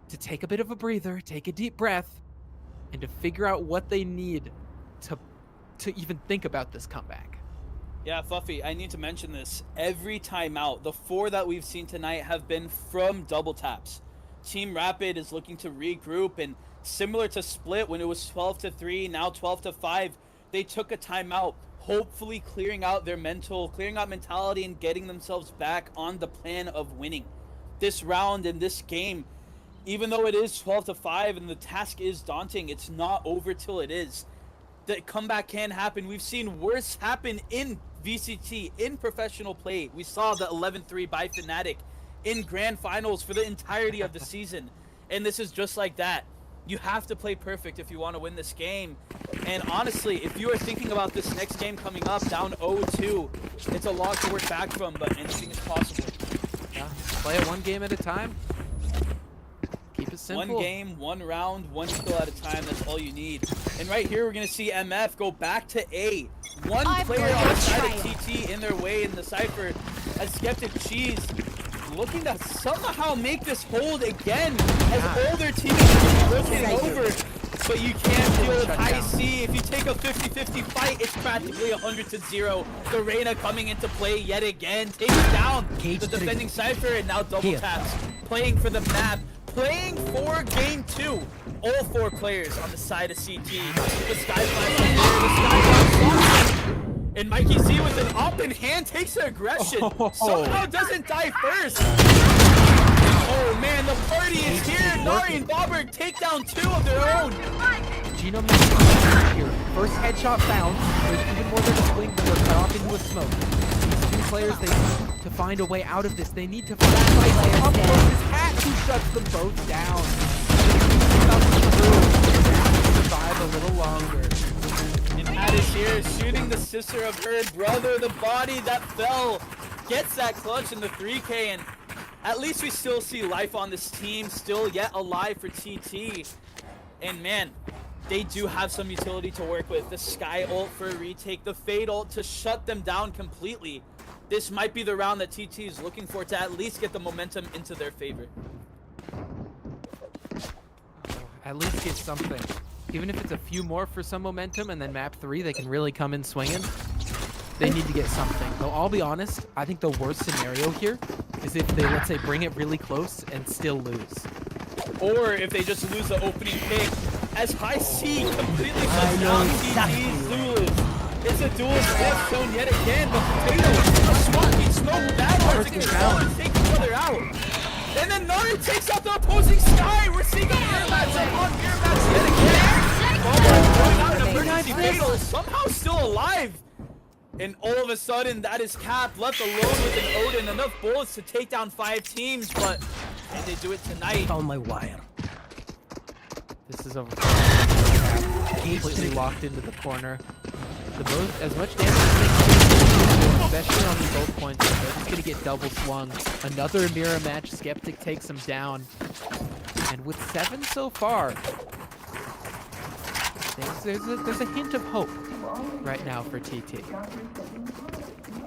to take a bit of a breather, take a deep breath, and to figure out what they need to even think about this comeback. Yeah, Fuffy, I need to mention this. Every timeout, the 4 that we've seen tonight have been from double taps. Team Rapid is looking to regroup, and similar to Split when it was 12-3, now 12-5, they took a timeout, hopefully clearing out mentality and getting themselves back on the plan of winning. This round and this game, even though it is 12-5 and the task is daunting, it's not over till it is. The comeback can happen. We've seen worse happen in VCT, in professional play. We saw the 11-3 by Fnatic in grand finals for the entirety of the season. And this is just like that. You have to play perfect if you want to win this game. And honestly, if you are thinking about this next game coming up, down 0-2, it's a lot to work back from, but anything is possible. Yeah, play it one game at a time. Keep it simple. One game, one round, one kill at a time. That's all you need. And right here, we're going to see MF go back to A. One player on the side of TT in their way in the Cypher as SkepticCheese looking to somehow make this hold again as older teammates are looking over. But you can't deal with HighSea. If you take a 50-50 fight, it's practically 100-0. The Reyna coming into play yet again, takes down the defending Cypher, and now double taps. Playing for the map. Playing for game 2. All 4 players on the side of CT. The Skyflash and MikeyZ with an up in hand takes the aggression. Somehow doesn't die first. Oh man, the party is here. Nari and bobert take down 2 of their own. Genome here. First headshot found. There's even more than a swing, but they're cut off into a smoke. These 2 players, they need to find a way out of this. They need to find a way up close. This hat who shuts them both down. Survive a little longer. And TheHatIsHere shooting the sister of her brother. The body that fell gets that clutch in the 3K, and at least we still see life on this team, still yet alive for TT. And man, they do have some utility to work with. The Sky ult for a retake, the Fade ult to shut them down completely. This might be the round that TT is looking for to at least get the momentum into their favor. At least get something. Even if it's a few more for some momentum, and then map 3, they can really come in swinging. They need to get something. Though I'll be honest, I think the worst scenario here is if they, let's say, bring it really close and still lose. Or if they just lose the opening pick, as HighSea completely shuts down TT's Zulus. It's a dual step shown yet again, but Potato, a swat, smoke that hard to control and take each other out. And then Nari takes out the opposing Sky. We're seeing a mirror match on mirror match yet again. Going out in emergency fatal, somehow still alive. And all of a sudden, ThatisCap left alone with an Odin. Enough bullets to take down 5 teams, but can they do it tonight? Found my wire. This is over. Completely locked into the corner. As much damage as they can, especially on these ult points, they're just gonna get double swung. Another mirror match. Skeptic takes him down. And with 7 so far, there's a hint of hope right now for TT.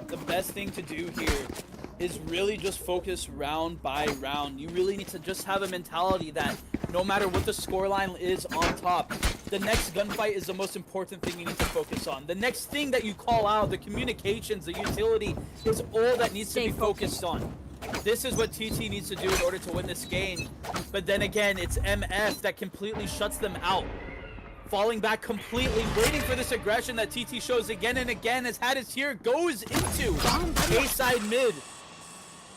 The best thing to do here is really just focus round by round. You really need to just have a mentality that no matter what the scoreline is on top, the next gunfight is the most important thing you need to focus on. The next thing that you call out, the communications, the utility, is all that needs to be focused on. This is what TT needs to do in order to win this game. But then again, it's MF that completely shuts them out. Falling back completely, waiting for this aggression that TT shows again and again as ThatisChere goes into A-side mid.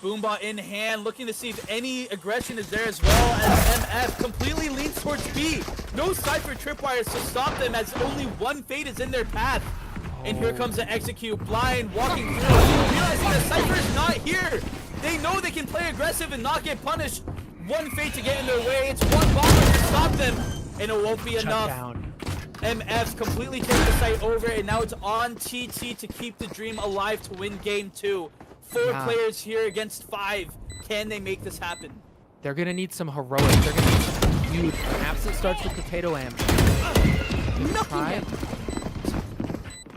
Boombot in hand, looking to see if any aggression is there as well as MF completely leans towards B. No Cypher tripwires to stop them as only one Fade is in their path. And here comes the execute, blind, walking through, realizing that Cypher is not here. They know they can play aggressive and not get punished. One Fade to get in their way, it's one bomber to stop them. And it won't be enough. MF's completely taking the site over, and now it's on TT to keep the dream alive to win game 2. 4 players here against 5. Can they make this happen? They're gonna need some heroics. They're gonna need some huge. Perhaps it starts with potatoaim. Try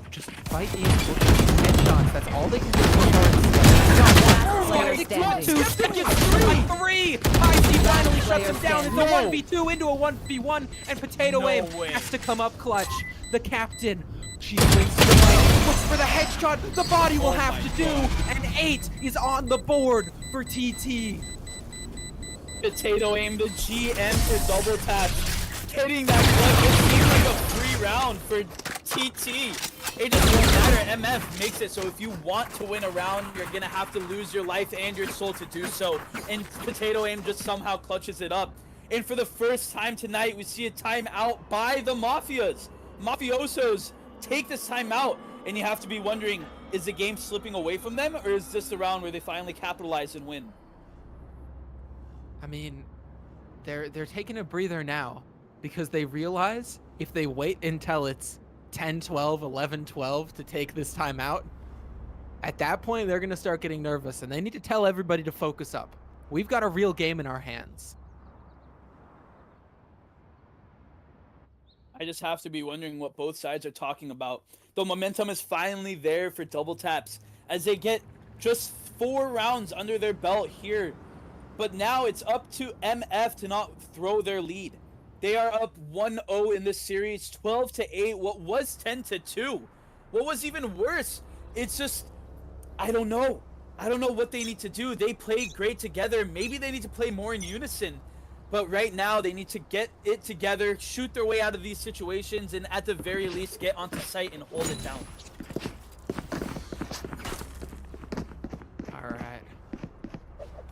just fight in. shots. That's all they can do so far. Three! HighSea finally shuts him down. It's a 1v2 into a 1v1, and potatoaim has to come up clutch. The captain, she swings to the right, looks for the headshot. The body will have to do, and 8 is on the board for TT. potatoaim, the GM for double tap, getting that clutch. It seems like a free round for TT. It just won't matter. MF makes it so if you want to win a round, you're gonna have to lose your life and your soul to do so. And potatoaim just somehow clutches it up. And for the first time tonight, we see a timeout by the Mafiosos take this timeout, and you have to be wondering, is the game slipping away from them, or is this the round where they finally capitalize and win? I mean, they're taking a breather now because they realize if they wait until it's 10-12, 11-12 to take this timeout, at that point they're going to start getting nervous, and they need to tell everybody to focus up. We've got a real game in our hands. I just have to be wondering what both sides are talking about. The momentum is finally there for double taps as they get just 4 rounds under their belt here. But now it's up to MF to not throw their lead. They are up 1-0 in this series, 12-8. What was 10-2? What was even worse? It's just, I don't know. I don't know what they need to do. They play great together. Maybe they need to play more in unison. But right now, they need to get it together, shoot their way out of these situations, and at the very least, get onto site and hold it down. All right.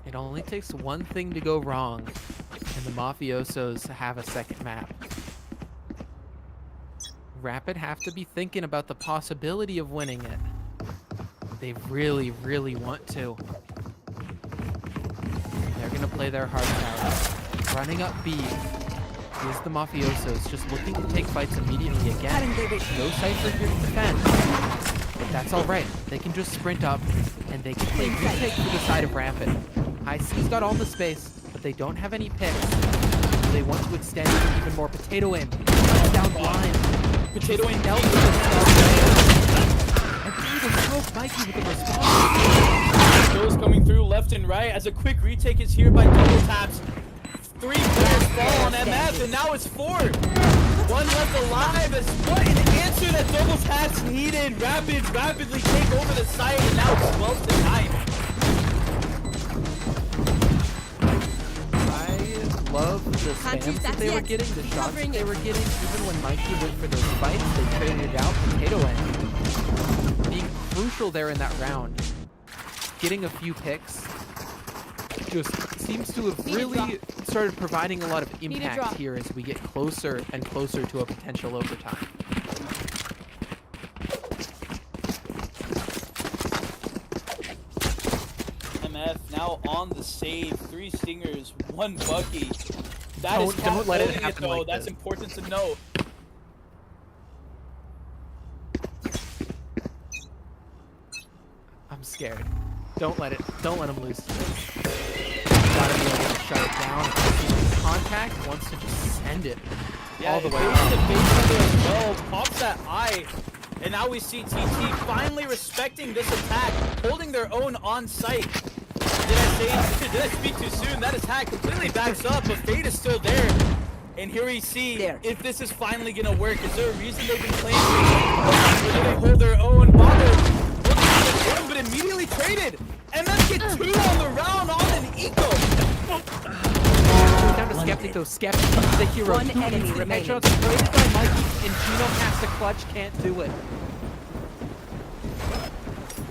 It only takes one thing to go wrong, and the Mafiosos have a second map. Rapid have to be thinking about the possibility of winning it. They really, really want to. They're going to play their hearts out. Running up B is the Mafiosos, just looking to take fights immediately again. No Cypher here to defend, but that's all right. They can just sprint up, and they can play retake to the side of Rapid. HighSea's got all the space, but they don't have any picks. They want to extend it even more. potatoaim down the line. potatoaim dealt with the and through the smoke, Mikey with the response. Kills coming through left and right as a quick retake is here by double taps. 3 players fall on MF, and now it's 4. 1 left alive. As what an answer that double taps needed. Rapidly take over the site, and now it's 12-9. I love the spams that they were getting, the shots that they were getting. Even when Mikey went for those fights, they traded it out. potatoaim being crucial there in that round. Getting a few picks just seems to have really started providing a lot of impact here as we get closer and closer to a potential overtime. MF now on the save. 3 stingers, 1 Bucky. Don't let it happen though. like That's this. important to know. I'm scared. Don't let him lose to this. Gotta be able to shut it down. Contact wants to just send it all the way up. The base as well, pops that eye, and now we see TT finally respecting this attack, holding their own on site. Did I speak too soon? That attack completely backs up, but Fate is still there. And here we see if this is finally gonna work. Is there a reason they've been playing? Or do they hold their own? Bobert but immediately traded. MF get 2 on the round on an eco. Down to Skeptic though. Skeptic is the hero. 1 enemy remaining. Headshots traded by Mikey, and genome has to clutch, can't do it.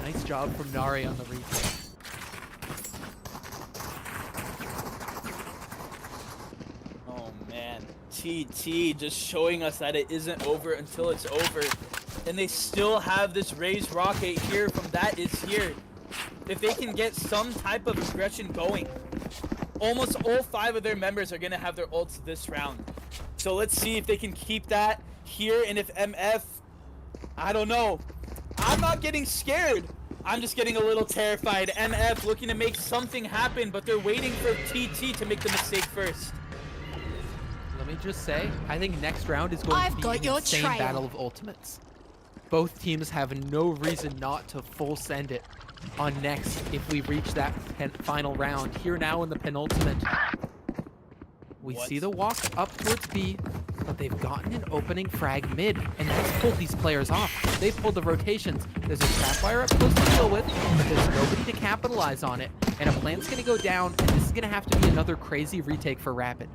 Nice job from Nari on the retake. Oh man, TT just showing us that it isn't over until it's over. And they still have this raised rocket here from ThatisHere. If they can get some type of aggression going, almost all 5 of their members are going to have their ults this round. So let's see if they can keep that here. And if MF, I don't know. I'm not getting scared. I'm just getting a little terrified. MF looking to make something happen, but they're waiting for TT to make the mistake first. Let me just say, I think next round is going to be an insane battle of ultimates. both teams have no reason not to full send it on next if we reach that final round. Here now in the penultimate, we see the walk up towards B, but they've gotten an opening frag mid, and that's pulled these players off. They've pulled the rotations. There's a trapwire up close to deal with, but there's nobody to capitalize on it, and a plant's going to go down, and this is going to have to be another crazy retake for Rapid.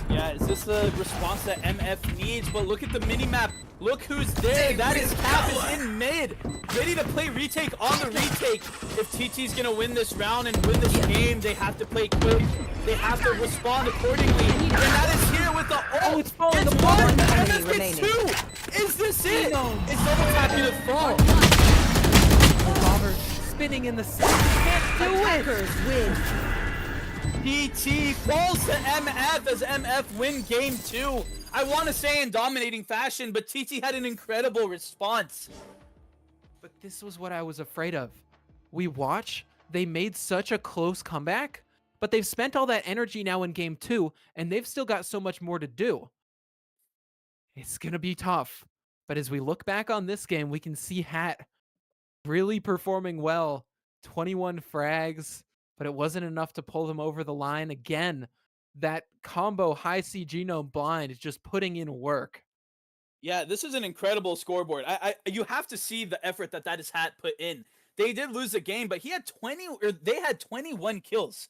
Yeah, is this the response that MF needs? But look at the mini-map. Look who's there. ThatisCap is in mid, ready to play retake on the retake. If TT's going to win this round and win this game, they have to play quick. They have to respond accordingly. And ThatisHere with the ult. Oh, it's falling It's apart. one. Enemy MF gets remaining. 2. Is this it? Is double tap going to fall? Bobert spinning in the sun. Can't do it. Attackers win. TT falls to MF as MF win game 2. I want to say in dominating fashion, but TT had an incredible response. But this was what I was afraid of. We watch, they made such a close comeback, but they've spent all that energy now in game 2, and they've still got so much more to do. It's going to be tough. But as we look back on this game, we can see Hat really performing well. 21 frags, but it wasn't enough to pull them over the line. Again, that combo HighSea genome blind is just putting in work. Yeah, this is an incredible scoreboard. You have to see the effort that ThatisHere put in. They did lose the game, but they had 21 kills.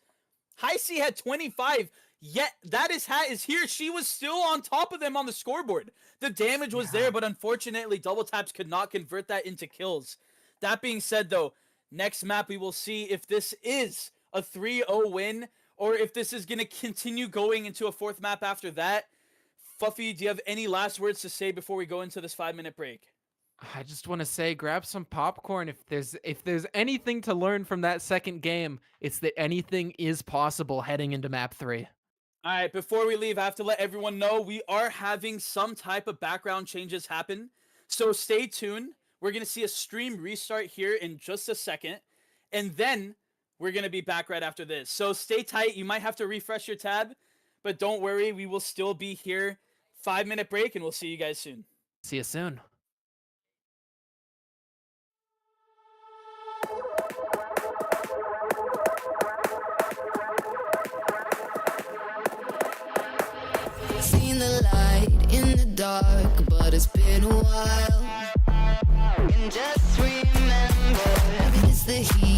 HighSea had 25, yet ThatisHere is here. She was still on top of them on the scoreboard. The damage was there, but unfortunately, double taps could not convert that into kills. That being said, though, next map we will see if this is a 3-0 win or if this is going to continue going into a 4th map after that. Fuffy, do you have any last words to say before we go into this 5-minute break? I just want to say, grab some popcorn. If there's anything to learn from that second game, it's that anything is possible heading into map 3. All right, before we leave, I have to let everyone know we are having some type of background changes happen. So stay tuned. We're going to see a stream restart here in just a second. And then we're going to be back right after this. So stay tight. You might have to refresh your tab, but don't worry. We will still be here. 5-minute break, and we'll see you guys soon. See you soon. Seen the light in the dark, but it's been a while. And just remember, it's the heat.